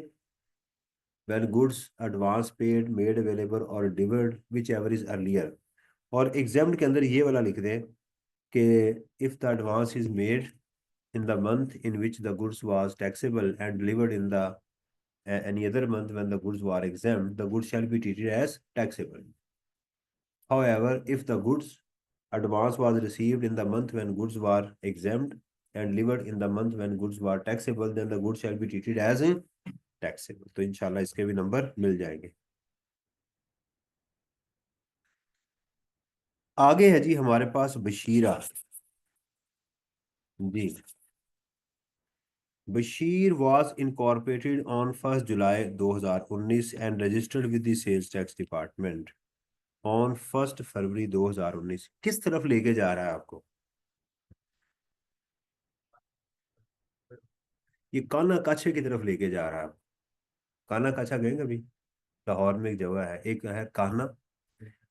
when goods advance paid made available और delivered whichever is earlier. और एग्जाम्प्ट के अंदर ये वाला लिख दें कि if the advance is made in the month in which the goods was taxable and delivered in the any other month when the goods were exempt, the goods shall be treated as taxable. However, if the goods advance was received in the month when goods were exempt and delivered in the month when goods were taxable, then the goods shall be treated as taxable। तो इंशाल्लाह इसके भी number मिल जाएंगे। आगे है जी हमारे पास बशीरा। जी, Bashir was incorporated on 1st July 2019 and registered with the Sales Tax Department on 1st February 2019। किस तरफ लेके जा रहा है आपको, ये काना काछे की तरफ लेके जा रहा है। काना काछा गए कभी? लाहौर में एक जगह है, एक है काना,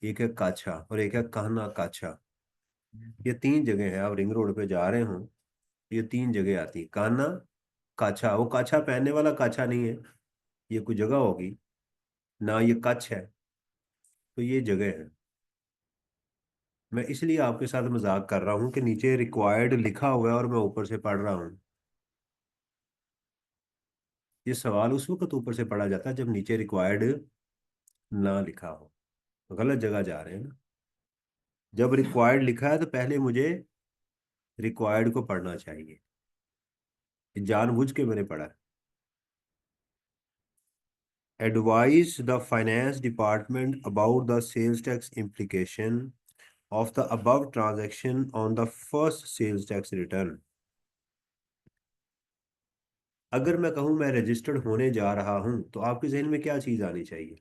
एक है काछा और एक है काना काछा। ये तीन जगह है, आप रिंग रोड पे जा रहे हो, ये तीन जगह आती है। काना काछा, वो काछा पहनने वाला काछा नहीं है, ये कोई जगह होगी ना, ये कच्छ है। तो ये जगह है। मैं इसलिए आपके साथ मजाक कर रहा हूँ कि नीचे रिक्वायर्ड लिखा हुआ है और मैं ऊपर से पढ़ रहा हूँ। ये सवाल उस वक्त ऊपर से पढ़ा जाता है जब नीचे रिक्वायर्ड ना लिखा हो। तो गलत जगह जा रहे हैं ना। जब रिक्वायर्ड लिखा है तो पहले मुझे रिक्वायर्ड को पढ़ना चाहिए। ये जानबूझ के मैंने पढ़ा है। Advise the finance department about the sales tax implication of the above transaction on the first sales tax return। अगर मैं कहूं मैं रजिस्टर्ड होने जा रहा हूं तो आपके जहन में क्या चीज आनी चाहिए?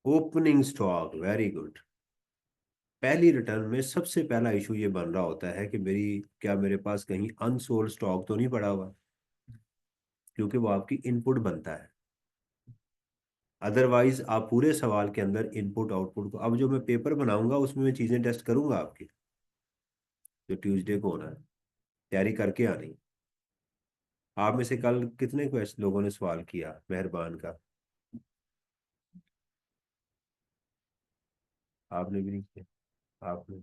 Opening stock, very good. पहली रिटर्न में सबसे पहला इशू ये बन रहा होता है कि मेरी, क्या मेरे पास कहीं अनसोल्ड स्टॉक तो नहीं पड़ा हुआ, क्योंकि वो आपकी इनपुट बनता है। अदरवाइज आप पूरे सवाल के अंदर इनपुट आउटपुट को, अब जो मैं पेपर बनाऊंगा उसमें मैं चीजें टेस्ट करूंगा आपकी, जो ट्यूसडे को होना है, तैयारी करके आनी। आप में से कल कितने क्वेश्चन लोगों ने सवाल किया मेहरबान का? आपने भी नहीं किया? आपने,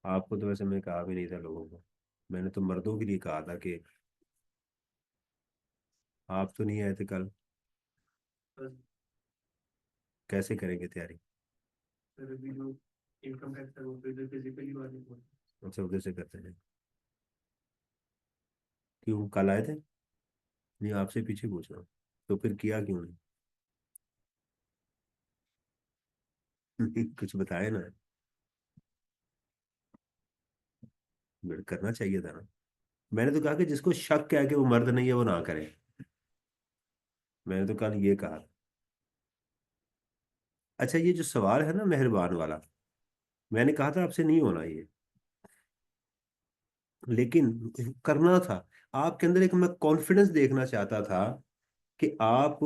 आपको तो वैसे मैं कहा भी नहीं था लोगों को, मैंने तो मर्दों के लिए कहा था कि आप तो नहीं आए थे कल। कैसे करेंगे तैयारी? सर अभी जो इनकम टैक्स है वो फिजिकली वाले को। अच्छा, उधर से करते हैं। क्यों कल आए थे? नहीं, आपसे पीछे पूछ रहा हूँ। तो फिर किया क्यों नहीं? कुछ बताए ना। करना चाहिए था ना। मैंने तो कहा कि जिसको शक है कि वो मर्द नहीं है वो ना करे। मैंने तो कल ये कहा। अच्छा, ये जो सवाल है ना मेहरबान वाला, मैंने कहा था आपसे नहीं होना ये, लेकिन करना था। आपके अंदर एक मैं कॉन्फिडेंस देखना चाहता था कि आप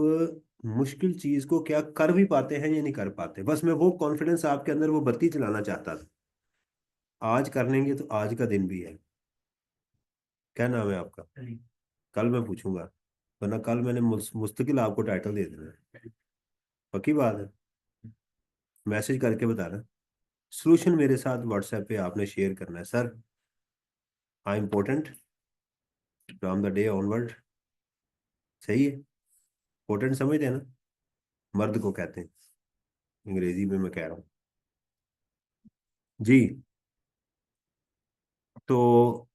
मुश्किल चीज को क्या कर भी पाते हैं या नहीं कर पाते, बस मैं वो कॉन्फिडेंस आपके अंदर, वो बत्ती चलाना चाहता था। आज कर लेंगे तो आज का दिन भी है। क्या नाम है आपका? कल मैं पूछूंगा, वरना कल मैंने मुस्तकिल आपको टाइटल दे देना है। पक्की बात है। मैसेज करके बताना। सोल्यूशन मेरे साथ व्हाट्सएप पे आपने शेयर करना है, sir I important from the day onward. सही है? इम्पोर्टेंट समझते हैं ना, मर्द को कहते हैं, अंग्रेजी में मैं कह रहा हूँ। जी। तो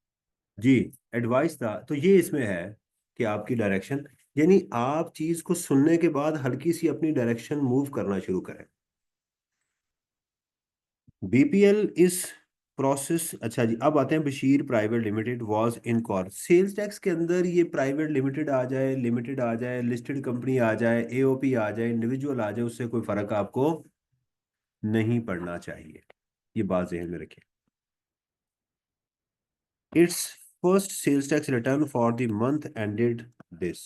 जी, एडवाइस था तो ये इसमें है कि आपकी डायरेक्शन, यानी आप चीज को सुनने के बाद हल्की सी अपनी डायरेक्शन मूव करना शुरू करें। बीपीएल इस प्रोसेस, अच्छा जी, अब आते हैं Bashir private limited was in कॉर। सेल्स टैक्स के अंदर ये प्राइवेट लिमिटेड आ जाए, लिमिटेड आ जाए, लिस्टेड कंपनी आ जाए, एओपी आ जाए, इंडिविजुअल आ जाए, उससे कोई फर्क आपको नहीं पड़ना चाहिए। ये बात जहन में रखें। It's first sales tax return for the month ended this,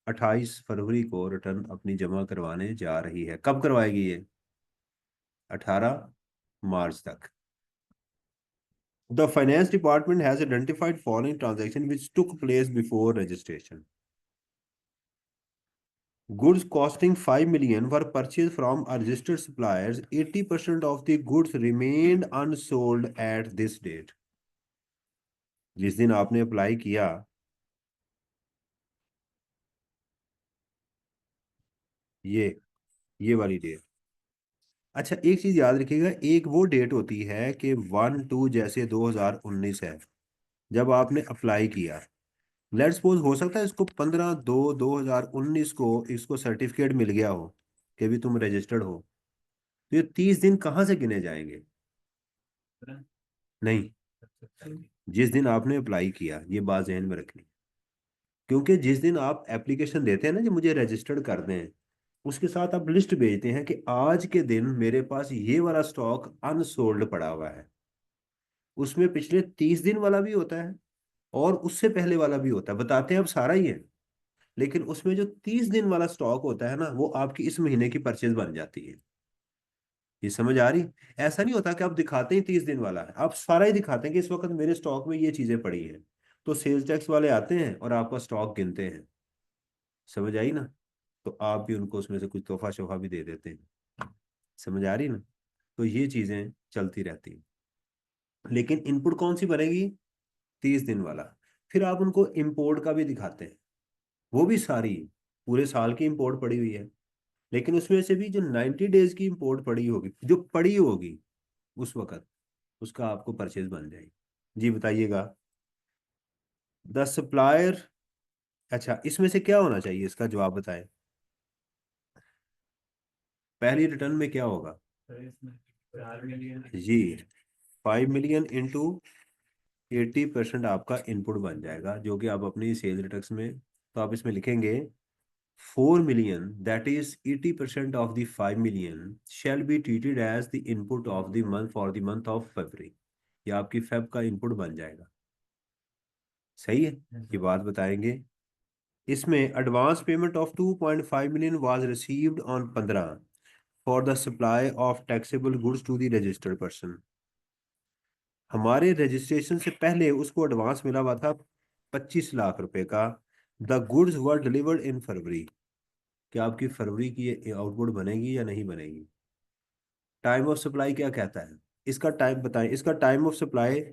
28 फरवरी को रिटर्न अपनी जमा करवाने जा रही है। कब करवाएगी ये? 18 मार्च तक। The finance department has identified following transactions which took place before registration. Goods costing 5 million were purchased from a registered suppliers. 80% of the goods remained unsold at this date. जिस दिन आपने अप्लाई किया, ये ये वाली डेट। अच्छा, एक चीज याद रखिएगा, एक वो डेट होती है कि 1/2 जैसे 2019 है, जब आपने अप्लाई किया। लेट्स सपोज हो सकता है इसको 15/2/2019 को इसको सर्टिफिकेट मिल गया हो कि भी तुम रजिस्टर्ड हो, तो ये 30 दिन कहाँ से गिने जाएंगे? नहीं, जिस दिन आपने अप्लाई किया, ये बात जहन में रखनी। क्योंकि जिस दिन आप एप्लीकेशन देते हैं ना, जो मुझे रजिस्टर्ड कर दें, उसके साथ आप लिस्ट भेजते हैं कि आज के दिन मेरे पास ये वाला स्टॉक अनसोल्ड पड़ा हुआ है। उसमें पिछले 30 दिन वाला भी होता है और उससे पहले वाला भी होता है, बताते हैं अब सारा ही है। लेकिन उसमें जो 30 दिन वाला स्टॉक होता है ना, वो आपकी इस महीने की परचेज बन जाती है। ये समझ आ रही? ऐसा नहीं होता कि आप दिखाते ही 30 दिन वाला है, आप सारा ही दिखाते हैं कि इस वक्त मेरे स्टॉक में ये चीजें पड़ी हैं। तो सेल्स टैक्स वाले आते हैं और आपका स्टॉक गिनते हैं। समझ आई ना? तो आप भी उनको उसमें से कुछ तोहफा शोफा भी दे देते हैं। समझ आ रही ना? तो ये चीजें चलती रहती हैं। लेकिन इनपुट कौन सी बनेगी? 30 दिन वाला। फिर आप उनको इम्पोर्ट का भी दिखाते हैं। वो भी सारी पूरे साल की इम्पोर्ट पड़ी हुई है, लेकिन उसमें से भी जो 90 डेज की इम्पोर्ट पड़ी होगी, जो पड़ी होगी उस वक्त, उसका आपको परचेज बन जाएगी। जी बताइएगा। The supplier. अच्छा, इसमें से क्या होना चाहिए, इसका जवाब बताएं। पहली रिटर्न में क्या होगा? सर इसमें 4 मिलियन। जी, 5 मिलियन इंटू 80% आपका इनपुट बन जाएगा, जो कि आप अपनी सेल्स टैक्स में, तो आप इसमें लिखेंगे 4 million, that is 80% of the 5 million shall be treated as the input of the month for the month of February. ये आपकी फेब का इनपुट बन जाएगा। सही है? ये बात बताएंगे। इसमें advance payment of 2.5 million was received on 15 for the supply of taxable goods to the registered person. हमारे रजिस्ट्रेशन से पहले उसको एडवांस मिला हुआ था 25 लाख रुपए का। The goods were delivered in February. क्या आपकी फरवरी की ये आउटपुट बनेगी या नहीं बनेगी? टाइम ऑफ सप्लाई क्या कहता है? इसका टाइम बताएं, इसका टाइम ऑफ सप्लाई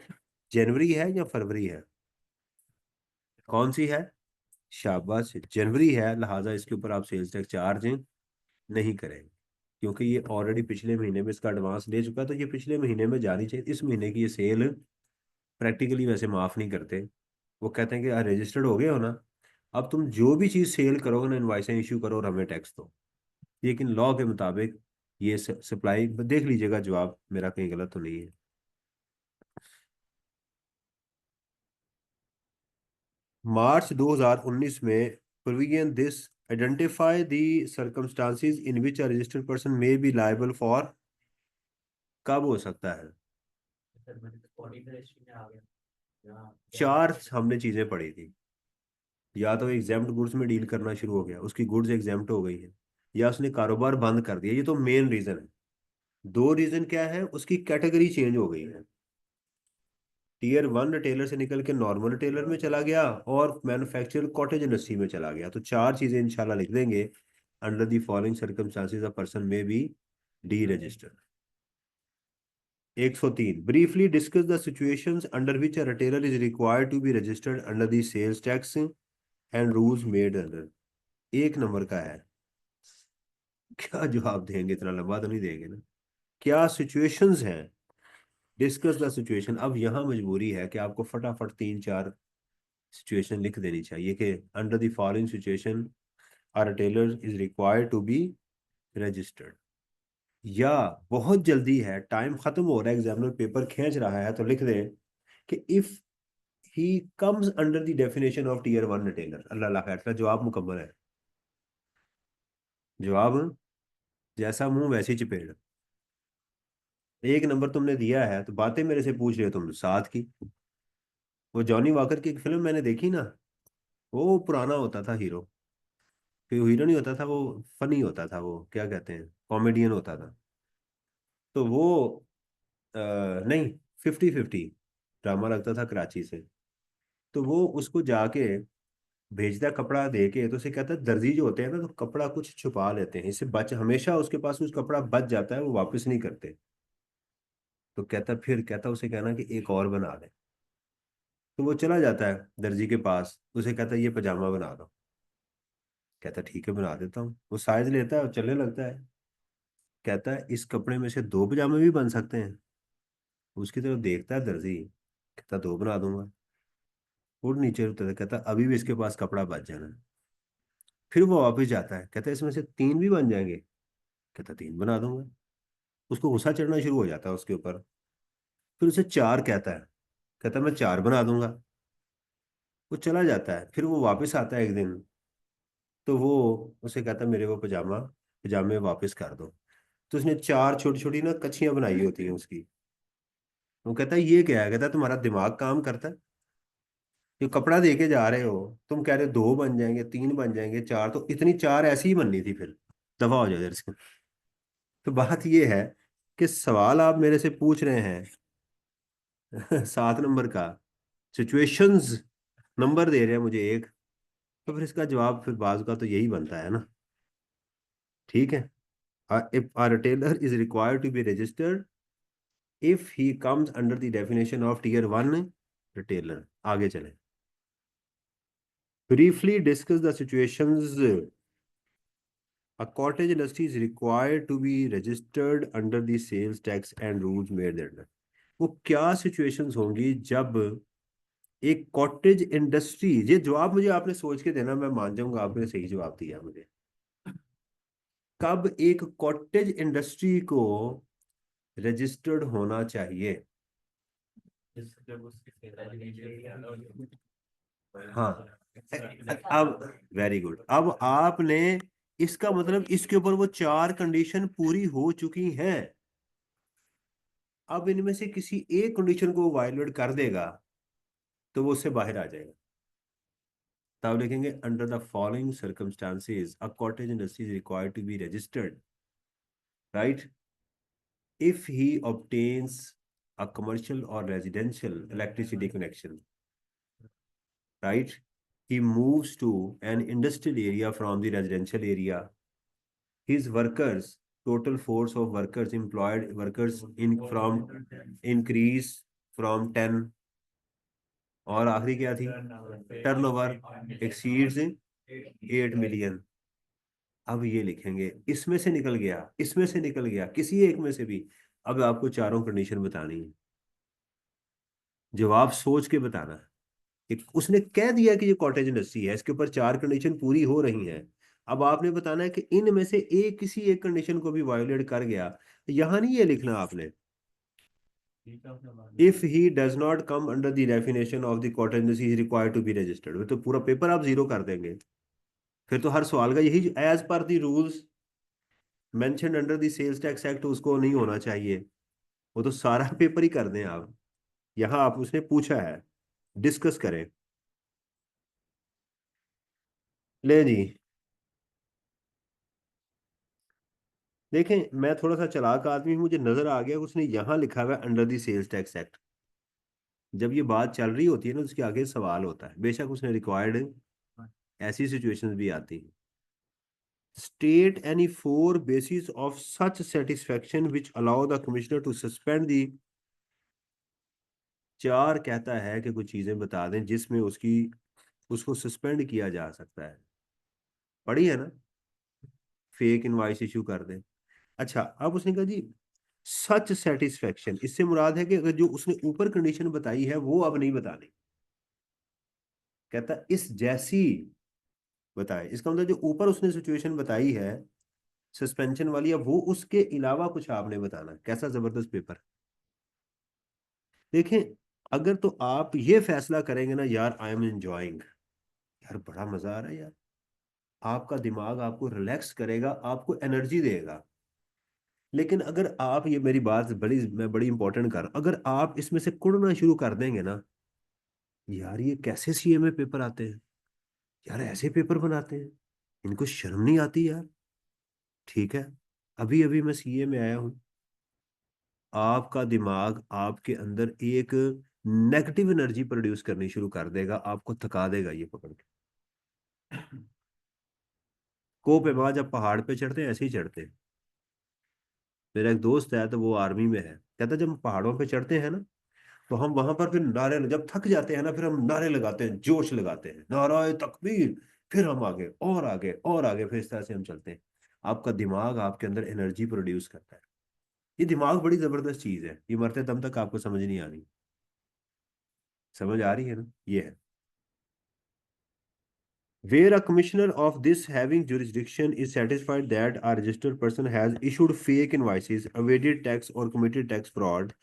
जनवरी है या फरवरी है? कौन सी है? शाबाश, जनवरी है, लिहाजा इसके ऊपर आप सेल्स टैक्स चार्ज नहीं करेंगे, क्योंकि ये ऑलरेडी पिछले महीने में इसका एडवांस ले चुका, तो ये पिछले महीने में जानी चाहिए। इस महीने की ये सेल प्रैक्टिकली वैसे माफ नहीं करते। वो कहते हैं कि रजिस्टर्ड हो गए हो ना, अब तुम जो भी चीज़ सेल करोगे ना, इनवाइसें इशू करो और हमें टैक्स दो। लेकिन लॉ के मुताबिक ये सप्लाई देख लीजिएगा, जवाब मेरा कहीं गलत तो नहीं है। मार्च 2019 में provision this identify the circumstances in which a registered person may be liable for. कब हो सकता है? सर मैंने तो ऑडिटर हिस्ट्री में आ गया, यहाँ क्या है? चार हमने चीजें पढ़ी थी। या तो एग्जाम्प्ट गुड्स में डील करना शुरू हो गया, उसकी गुड्स एग्जाम्प्ट हो गई है, या उसने कारोबार बंद कर दिया, ये तो मेन रीजन है। दो रीजन क्या है, उसकी कैटेगरी चेंज हो गई है। टीयर 1 रिटेलर से निकल के नॉर्मल रिटेलर में चला गया, और मैन्युफैक्चर कॉटेज इंडस्ट्री में चला गया। तो चार चीजें इंशाल्लाह लिख देंगे। Under the following circumstances a person may be D registered. 103 briefly discuss the situations under which a retailer is required to be registered under the sales tax and rules made under. 1 number का है। क्या जवाब देंगे, इतना लंबा तो नहीं देंगे ना? क्या सिचुएशंस हैं? Discuss the situation. अब यहाँ मजबूरी है कि आपको फटाफट 3 4 सिचुएशन लिख देनी चाहिए कि under the following situation our retailer is required to be registered. या बहुत जल्दी है, टाइम खत्म हो रहा है, एग्जामिनर पेपर खींच रहा है, तो लिख दें कि if he comes under the definition of tier 1 retailer. अल्लाह ला खैर का जवाब मुकम्मल है। जवाब जैसा मुंह वैसी चपेड़। 1 नंबर तुमने दिया है, तो बातें मेरे से पूछ रहे हो तुम साथ की। वो जॉनी वॉकर की एक फिल्म मैंने देखी ना, वो पुराना होता था हीरो। फिर हीरो नहीं होता था वो, फनी होता था, वो क्या कहते हैं, कॉमेडियन होता था। तो वो नहीं, 50-50 ड्रामा लगता था कराची से। तो वो उसको जाके भेजता कपड़ा दे के, तो उसे कहता है, दर्जी जो होते हैं ना, तो कपड़ा कुछ छुपा लेते हैं, इससे बच, हमेशा उसके पास कुछ कपड़ा बच जाता है, वो वापस नहीं करते। तो कहता, फिर कहता उसे कहना कि एक और बना ले। तो वो चला जाता है दर्जी के पास, उसे कहता है ये पजामा बना दो। कहता ठीक है बना देता हूँ। वो साइज लेता है और चलने लगता है। कहता है इस कपड़े में से 2 पजामे भी बन सकते हैं। उसकी तरफ देखता है दर्जी, कहता 2 बना दूंगा। और नीचे उतरता है, कहता अभी भी इसके पास कपड़ा बच जाना। फिर वो वापस जाता है, कहता है इसमें से 3 भी बन जाएंगे। कहता 3 बना दूंगा। उसको गुस्सा चढ़ना शुरू हो जाता है उसके ऊपर। फिर उसे 4 कहता है, कहता मैं 4 बना दूंगा। वो चला जाता है, फिर वो वापस आता है एक दिन। तो वो उसे कहता है मेरे वो पजामे वापस कर दो। तो उसने 4 छोटी छोटी ना कच्छियां बनाई होती हैं उसकी। वो कहता है ये क्या है, कहता है तुम्हारा दिमाग काम करता है, जो कपड़ा दे के जा रहे हो, तुम कह रहे हो 2 बन जाएंगे, 3 बन जाएंगे, 4, तो इतनी 4 ऐसी ही बननी थी फिर, दफा हो जाए इधर से। तो बात ये है कि सवाल आप मेरे से पूछ रहे हैं 7 नंबर का, सिचुएशंस नंबर दे रहे हैं मुझे एक, तो फिर इसका जवाब फिर बाजू का तो यही बनता है ना। ठीक है, if a retailer is required to be registered if he comes under the definition of tier 1 retailer। आगे चले, briefly discuss the situations a cottage industry is required to be registered under the sales tax and rules made thereunder। वो क्या situations होंगी जब एक cottage industry, ये जवाब मुझे आपने सोच के देना, मैं मान जाऊंगा आपने सही जवाब दिया मुझे। कब एक कॉटेज इंडस्ट्री को रजिस्टर्ड होना चाहिए? जब उसके हाँ, अब वेरी गुड, अब आपने, इसका मतलब इसके ऊपर वो 4 कंडीशन पूरी हो चुकी हैं। अब इनमें से किसी एक कंडीशन को वायलेट कर देगा तो वो उससे बाहर आ जाएगा। तब लिखेंगे under the following circumstances a cottage industry is required to be registered, right, if he obtains a commercial or residential electricity connection, right? He moves to an industrial area from the residential area. His workers, total force of workers, employed workers in from increase from 10, और आखिरी क्या थी, turnover exceeds 8 million. अब ये लिखेंगे, इसमें से निकल गया, इसमें से निकल गया, किसी एक में से भी। अब आपको चारों कंडीशन बतानी है, जवाब सोच के बताना है। उसने कह दिया कि ये कॉटेज इंडस्ट्री है, इसके ऊपर 4 कंडीशन पूरी हो रही हैं। अब आपने बताना है कि इनमें से एक, किसी एक कंडीशन को भी वायोलेट कर गया। यहां नहीं ये लिखना आपने, if he does not come under the definition of the cottage industry is required to be registered, तो पूरा पेपर आप जीरो कर देंगे। फिर तो हर सवाल का यही, as per the rules mentioned under the sales tax act, उसको नहीं होना चाहिए। वो तो सारा पेपर ही कर दें आप। यहाँ आप, उसने पूछा है डिस्कस करें, ले जी। देखें, मैं थोड़ा सा चालाक आदमी हूं, मुझे नजर आ गया उसने यहाँ लिखा हुआ है under the sales tax act. जब ये बात चल रही होती है ना, उसके आगे सवाल होता है, बेशक उसने रिक्वायर्ड, ऐसी सिचुएशंस भी आती हैं। State any 4 basis of such satisfaction which allow the commissioner to suspend the. 4 कहता है कि कुछ चीजें बता दें जिसमें उसकी, उसको सस्पेंड किया जा सकता है। पढ़ी है ना, फेक इनवाइस इशू कर दें। अच्छा, अब उसने कहा जी सच सेटिस्फेक्शन, इससे मुराद है कि अगर जो उसने ऊपर कंडीशन बताई है वो अब नहीं बतानी। कहता इस जैसी बताए, इसका मतलब जो ऊपर उसने सिचुएशन बताई है सस्पेंशन वाली, अब वो उसके अलावा कुछ आपने बताना। कैसा जबरदस्त पेपर। देखें, अगर तो आप ये फैसला करेंगे ना, यार आई एम एंजॉइंग, यार बड़ा मजा आ रहा है यार, आपका दिमाग आपको रिलैक्स करेगा, आपको एनर्जी देगा। लेकिन अगर आप, ये मेरी बात बड़ी, मैं बड़ी इंपॉर्टेंट कर रहा हूं, अगर आप इसमें से कुड़ना शुरू कर देंगे ना, यार ये कैसे सीए में पेपर आते हैं, यार ऐसे पेपर बनाते हैं, इनको शर्म नहीं आती यार। ठीक है, अभी अभी मैं सीए में आया हूं, आपका दिमाग आपके अंदर एक नेगेटिव एनर्जी प्रोड्यूस करनी शुरू कर देगा, आपको थका देगा ये पकड़ के। को पे बाद जब पहाड़ पे चढ़ते हैं ऐसे ही चढ़ते हैं। मेरा एक दोस्त है, तो वो आर्मी में है, कहता जब हम पहाड़ों पे चढ़ते हैं ना, तो हम वहां पर फिर नारे, जब थक जाते हैं ना, फिर हम नारे लगाते हैं, जोश लगाते हैं, नाराए तकबीर, फिर हम आगे और आगे और आगे, फिर इस तरह से हम चलते हैं। आपका दिमाग आपके अंदर एनर्जी प्रोड्यूस करता है। ये दिमाग बड़ी जबरदस्त चीज है, ये मरते दम तक आपको समझ नहीं आनी। समझ आ रही है ना, ये है। Where a commissioner of this having jurisdiction is satisfied that a registered person has issued fake invoices, evaded tax or committed tax fraud,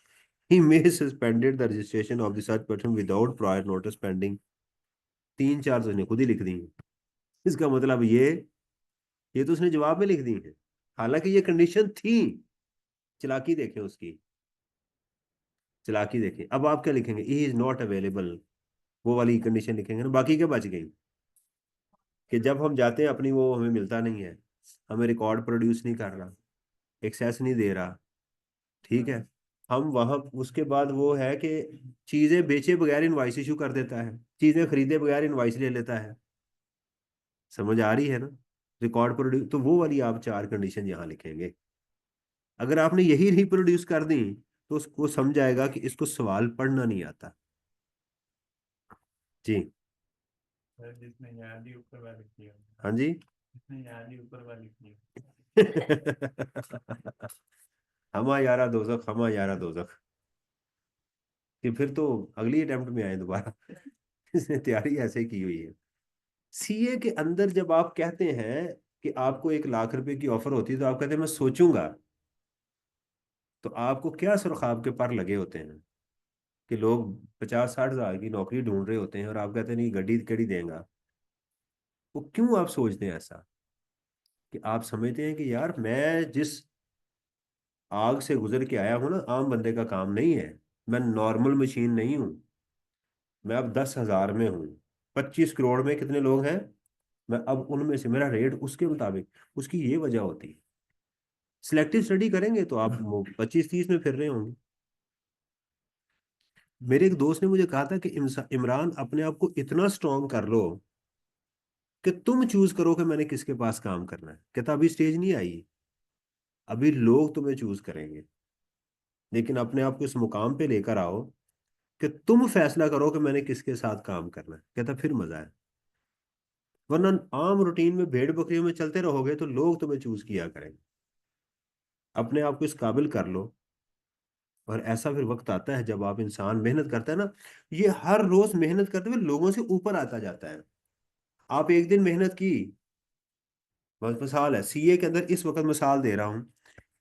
he may suspended the registration of the such person without prior notice pending। 3 4 तो उसने खुद ही लिख दी है। इसका मतलब ये तो उसने जवाब में लिख दी है, हालांकि ये कंडीशन थी। चलाकी देखें उसकी। चालाकी देखें। अब आप क्या लिखेंगे, ही इज नॉट अवेलेबल, वो वाली कंडीशन लिखेंगे ना, बाकी क्या बच गई कि जब हम जाते हैं अपनी वो हमें मिलता नहीं है, हमें रिकॉर्ड प्रोड्यूस नहीं कर रहा, एक्सेस नहीं दे रहा, ठीक है। हम वहां उसके बाद वो है कि चीजें बेचे बगैर इनवाइस इशू कर देता है, चीजें खरीदे बगैर इनवाइस ले लेता है। समझ आ रही है ना? रिकॉर्ड प्रोड्यूस, तो वो वाली आप चार कंडीशन यहाँ लिखेंगे। अगर आपने यही नहीं प्रोड्यूस कर दी तो उसको समझ आएगा कि इसको सवाल पढ़ना नहीं आता। जी। सर जिसने याद ही ऊपर वाली की है, हाँ जी। जिसने याद ही ऊपर वाली की है। हमा यारा दोजख, हमा यारा दोजख, कि फिर तो अगली अटेम्प्ट में आए दोबारा। इसने तैयारी ऐसे की हुई है। सीए के अंदर जब आप कहते हैं कि आपको 1 लाख रुपए की ऑफर होती है, तो आप कहते हैं मैं सोचूंगा, तो आपको क्या सुरखाब के पर लगे होते हैं कि लोग 50-60 हजार की नौकरी ढूंढ रहे होते हैं और आप कहते हैं नहीं गड्डी कड़ी देगा। वो क्यों आप सोचते हैं ऐसा, कि आप समझते हैं कि यार मैं जिस आग से गुजर के आया हूं ना, आम बंदे का काम नहीं है, मैं नॉर्मल मशीन नहीं हूं, मैं अब 10 हजार में हूँ, 25 करोड़ में कितने लोग हैं, मैं अब उनमें से मेरा रेट उसके मुताबिक, उसकी ये वजह होती है। सिलेक्टिव स्टडी करेंगे तो आप 25-30 में फिर रहे होंगे। मेरे एक दोस्त ने मुझे कहा था कि इमरान अपने आप को इतना स्ट्रांग कर लो कि तुम चूज करो कि मैंने किसके पास काम करना है। कहता अभी स्टेज नहीं आई, अभी लोग तुम्हें चूज करेंगे, लेकिन अपने आप को इस मुकाम पे लेकर आओ कि तुम फैसला करो कि मैंने किसके साथ काम करना है। कहता फिर मजा है, वरना आम रूटीन में भेड़ बकरियों में चलते रहोगे तो लोग तुम्हें चूज किया करेंगे। अपने आप को इस काबिल कर लो। और ऐसा फिर वक्त आता है जब आप इंसान मेहनत करता है ना, ये हर रोज मेहनत करते हुए लोगों से ऊपर आता जाता है। आप एक दिन मेहनत की, बस मिसाल है सीए के अंदर, इस वक्त मिसाल दे रहा हूं,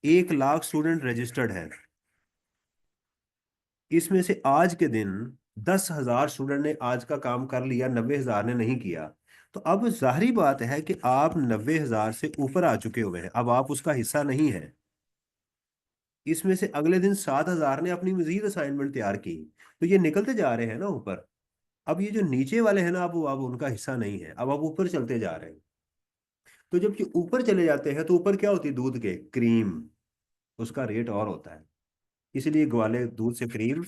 1 लाख स्टूडेंट रजिस्टर्ड है, इसमें से आज के दिन 10 हजार स्टूडेंट ने आज का काम कर लिया, 90 हजार ने नहीं किया। तो अब जाहिर बात है कि आप 90 हजार से ऊपर आ चुके हुए हैं, अब आप उसका हिस्सा नहीं है। इसमें से अगले दिन 7 हजार ने अपनी मजीद असाइनमेंट तैयार की, तो ये निकलते जा रहे हैं ना ऊपर। अब ये जो नीचे वाले हैं ना, अब उनका हिस्सा नहीं है, अब आप ऊपर चलते जा रहे हैं। तो जब ये ऊपर चले जाते हैं तो ऊपर क्या होती है, दूध के क्रीम, उसका रेट और होता है। इसलिए ग्वाले दूध से क्रीम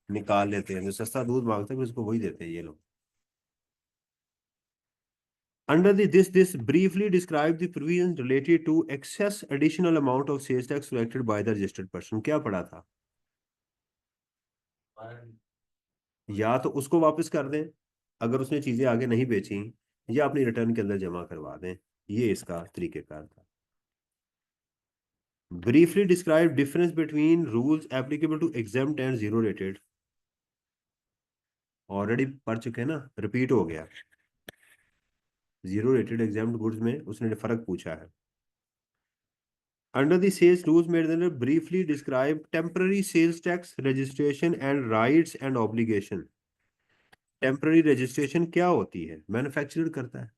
निकाल लेते हैं, जो सस्ता दूध मांगते हैं फिर उसको वही देते हैं ये लोग। Under this briefly describe the provisions related to excess additional amount of sales tax collected by the registered person। क्या पढ़ा था? और या तो उसको वापस कर दें अगर उसने चीजें आगे नहीं बेची, या अपनी रिटर्न के अंदर जमा करवा दें। ये इसका तरीकेकार था। Briefly describe difference between rules applicable to exempt and zero rated. Already पढ़ चुके हैं ना, रिपीट हो गया। जीरो रेटेड एग्जाम्प्ट गुड्स में उसने फर्क पूछा है। Under the sales rules made briefly describe temporary sales tax registration and rights and obligation. Temporary registration क्या होती है? मैन्युफैक्चरर करता है।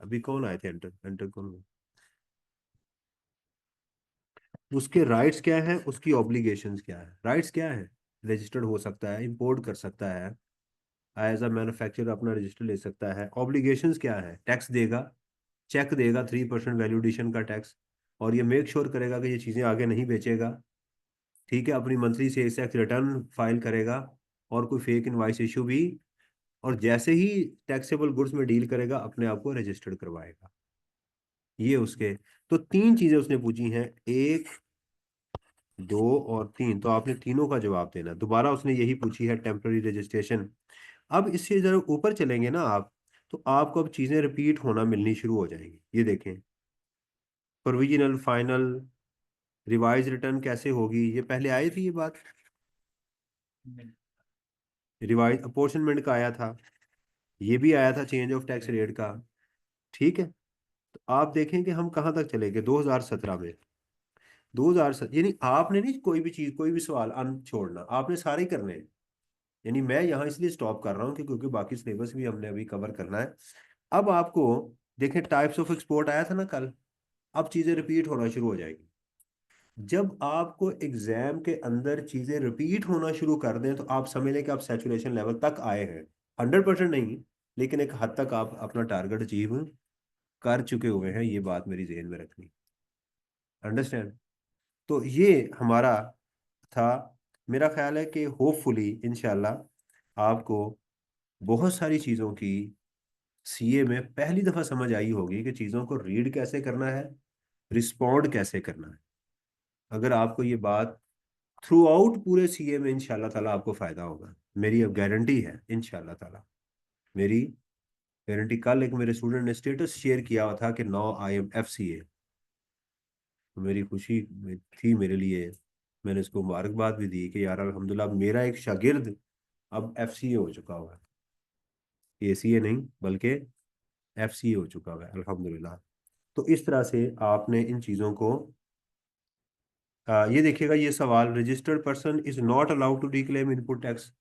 अभी कौन आए थे, एंटर एंटर कौन हुए? उसके राइट्स क्या है, उसकी ऑब्लिगेशंस क्या है? राइट्स क्या है? रजिस्टर्ड हो सकता है, इंपोर्ट कर सकता है, एज अ मैन्युफैक्चरर अपना रजिस्टर ले सकता है। ऑब्लिगेशंस क्या है? टैक्स देगा, चेक देगा 3% वैल्यू एडिशन का टैक्स, और ये मेक श्योर करेगा कि ये चीज़ें आगे नहीं बेचेगा, ठीक है। अपनी monthly sales tax return file करेगा, और कोई फेक इनवाइस इशू भी, और जैसे ही टैक्सेबल गुड्स में डील करेगा अपने आप को रजिस्टर्ड करवाएगा। ये उसके, तो 3 चीजें उसने पूछी हैं, 1, 2 और 3, तो आपने तीनों का जवाब देना। दोबारा उसने यही पूछी है, टेम्पररी रजिस्ट्रेशन। अब इससे जरा ऊपर चलेंगे ना आप, तो आपको अब चीजें रिपीट होना मिलनी शुरू हो जाएंगी। ये देखें, प्रोविजनल, फाइनल, रिवाइज रिटर्न कैसे होगी, ये पहले आई थी ये बात। रिवाइज अपोर्शनमेंट का आया था, ये भी आया था चेंज ऑफ टैक्स रेट का, ठीक है। तो आप देखें कि हम कहाँ तक चले गए 2017 में। 2007 यानी आपने नहीं कोई भी चीज, कोई भी सवाल अन छोड़ना, आपने सारे ही करने हैं। यानी मैं यहाँ इसलिए स्टॉप कर रहा हूँ कि क्योंकि बाकी सिलेबस भी हमने अभी कवर करना है। अब आपको देखें, टाइप्स ऑफ एक्सपोर्ट आया था ना कल, अब चीजें रिपीट होना शुरू हो जाएगी। जब आपको एग्जाम के अंदर चीजें रिपीट होना शुरू कर दें तो आप समझ लें कि आप सैचुरेशन लेवल तक आए हैं। 100% नहीं, लेकिन एक हद तक आप अपना टारगेट अचीव कर चुके हुए हैं, ये बात मेरी जेहन में रखनी। अंडरस्टैंड? तो ये हमारा था। मेरा ख्याल है कि होपफुली इंशाल्लाह आपको बहुत सारी चीज़ों की सीए में पहली दफ़ा समझ आई होगी कि चीज़ों को रीड कैसे करना है, रिस्पॉन्ड कैसे करना है। अगर आपको ये बात थ्रू आउट पूरे सीए में इंशाल्लाह ताला आपको फ़ायदा होगा, मेरी अब गारंटी है इंशाल्लाह ताला। मेरी गारंटी। कल एक मेरे स्टूडेंट ने स्टेटस शेयर किया हुआ था कि now I am F C A. तो मेरी खुशी थी मेरे लिए। मैंने उसको मुबारकबाद भी दी कि यार अल्हम्दुलिल्लाह मेरा एक शागिर्द अब एफ सी ए हो चुका हुआ है। ए सी ए नहीं बल्कि एफ सी ए हो चुका हुआ है अल्हम्दुलिल्लाह। तो इस तरह से आपने इन चीज़ों को ये देखिएगा, ये सवाल, registered person is not allowed to reclaim input tax,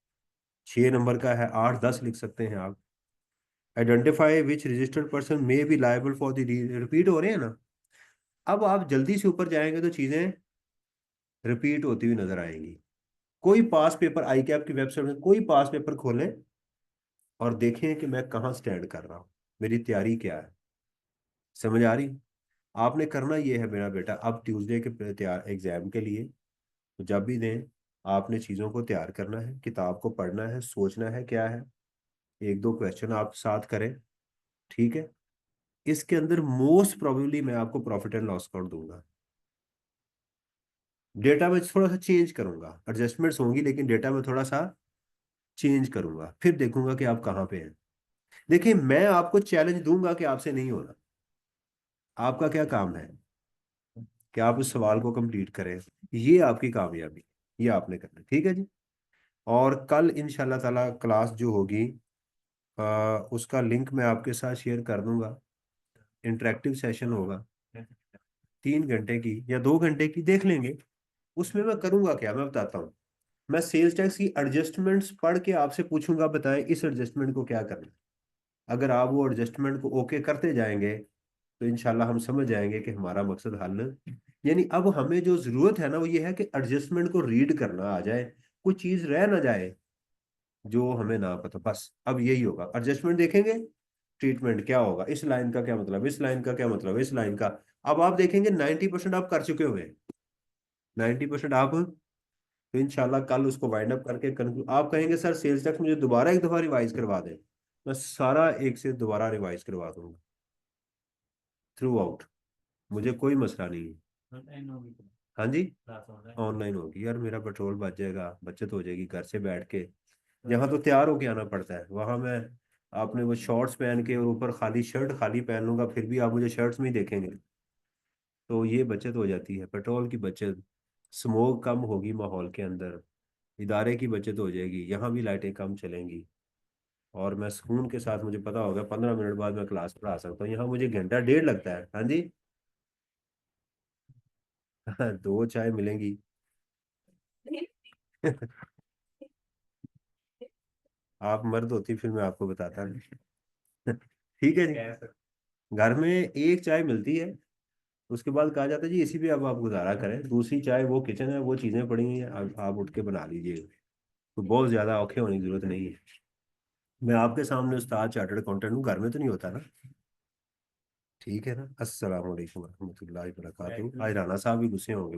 6 number का है, 8 10 लिख सकते हैं आप। Identify which registered person may be liable for the, repeat हो रहे हैं ना। अब आप जल्दी से ऊपर जाएंगे तो चीज़ें रिपीट होती हुई नजर आएंगी। कोई पास पेपर, आई कैप की वेबसाइट में कोई पास पेपर खोलें और देखें कि मैं कहाँ स्टैंड कर रहा हूँ, मेरी तैयारी क्या है। समझ आ रही? आपने करना ये है मेरा बेटा, अब ट्यूसडे के तैयार एग्जाम के लिए तो जब भी दें आपने चीज़ों को तैयार करना है, किताब को पढ़ना है, सोचना है क्या है, एक दो क्वेश्चन आप साथ करें। ठीक है? इसके अंदर मोस्ट प्रोबेबली मैं आपको प्रॉफिट एंड लॉस अकाउंट दूंगा। डेटा में थोड़ा सा चेंज करूंगा, एडजस्टमेंट्स होंगी, लेकिन डेटा में थोड़ा सा चेंज करूंगा, फिर देखूंगा कि आप कहाँ पे हैं। देखिए, मैं आपको चैलेंज दूंगा कि आपसे नहीं होना। आपका क्या काम है कि आप उस सवाल को कंप्लीट करें, ये आपकी कामयाबी, ये आपने करना है। ठीक है जी। और कल इंशाल्लाह ताला क्लास जो होगी उसका लिंक मैं आपके साथ शेयर कर दूंगा। इंटरेक्टिव सेशन होगा, 3 घंटे की या 2 घंटे की, देख लेंगे। उसमें मैं करूंगा क्या, मैं बताता हूँ। मैं सेल्स टैक्स की एडजस्टमेंट्स पढ़ के आपसे पूछूंगा, बताएं इस एडजस्टमेंट को क्या करना है। अगर आप वो एडजस्टमेंट को ओके करते जाएंगे तो इंशाल्लाह हम समझ जाएंगे कि हमारा मकसद हल, यानी अब हमें जो जरूरत है ना वो ये है कि एडजस्टमेंट को रीड करना आ जाए, कोई चीज रह ना जाए जो हमें ना पता। बस अब यही होगा, एडजस्टमेंट देखेंगे, ट्रीटमेंट क्या होगा, इस लाइन का क्या मतलब, इस लाइन का क्या मतलब, इस लाइन का। अब आप देखेंगे 90% आप कर चुके हुए हैं, 90% आप। तो इंशाल्लाह कल उसको वाइंड अप करके आप कहेंगे सर सेल्स टैक्स मुझे दोबारा एक दफा रिवाइज करवा दें, मैं सारा एक से दोबारा रिवाइज करवा दूंगा थ्रू आउट, मुझे कोई मसला नहीं है। ऑनलाइन होगी तो हाँ जी। क्लास ऑनलाइन होगी। ऑनलाइन होगी यार, मेरा पेट्रोल बच जाएगा, बचत हो जाएगी घर से बैठ के। यहाँ तो तैयार होके आना पड़ता है, वहां मैं आपने वो शॉर्ट्स पहन के और ऊपर खाली शर्ट खाली पहन लूंगा, फिर भी आप मुझे शर्ट्स में ही देखेंगे। तो ये बचत हो जाती है, पेट्रोल की बचत, स्मोक कम होगी माहौल के अंदर, इदारे की बचत हो जाएगी, यहाँ भी लाइटें कम चलेंगी। और मैं सुकून के साथ, मुझे पता होगा 15 मिनट बाद मैं क्लास पढ़ा सकता हूँ, यहाँ मुझे घंटा डेढ़ लगता है। हाँ जी। 2 चाय मिलेंगी। आप मर्द होती फिर मैं आपको बताता। ठीक है जी। घर में एक चाय मिलती है, उसके बाद कहा जाता है जी इसी पे अब आप गुजारा करें, दूसरी चाय वो किचन है, वो चीज़ें पड़ी हैं, आप उठ के बना लीजिए। तो बहुत ज़्यादा औखे होने की जरूरत नहीं है। मैं आपके सामने उस्ताद चार्टर्ड अकाउंटेंट हूँ, घर में तो नहीं होता ना। ठीक है ना। अस्सलाम वालेकुम रहमतुल्लाहि व बरकातहू। आज राना साहब भी गुस्से होंगे।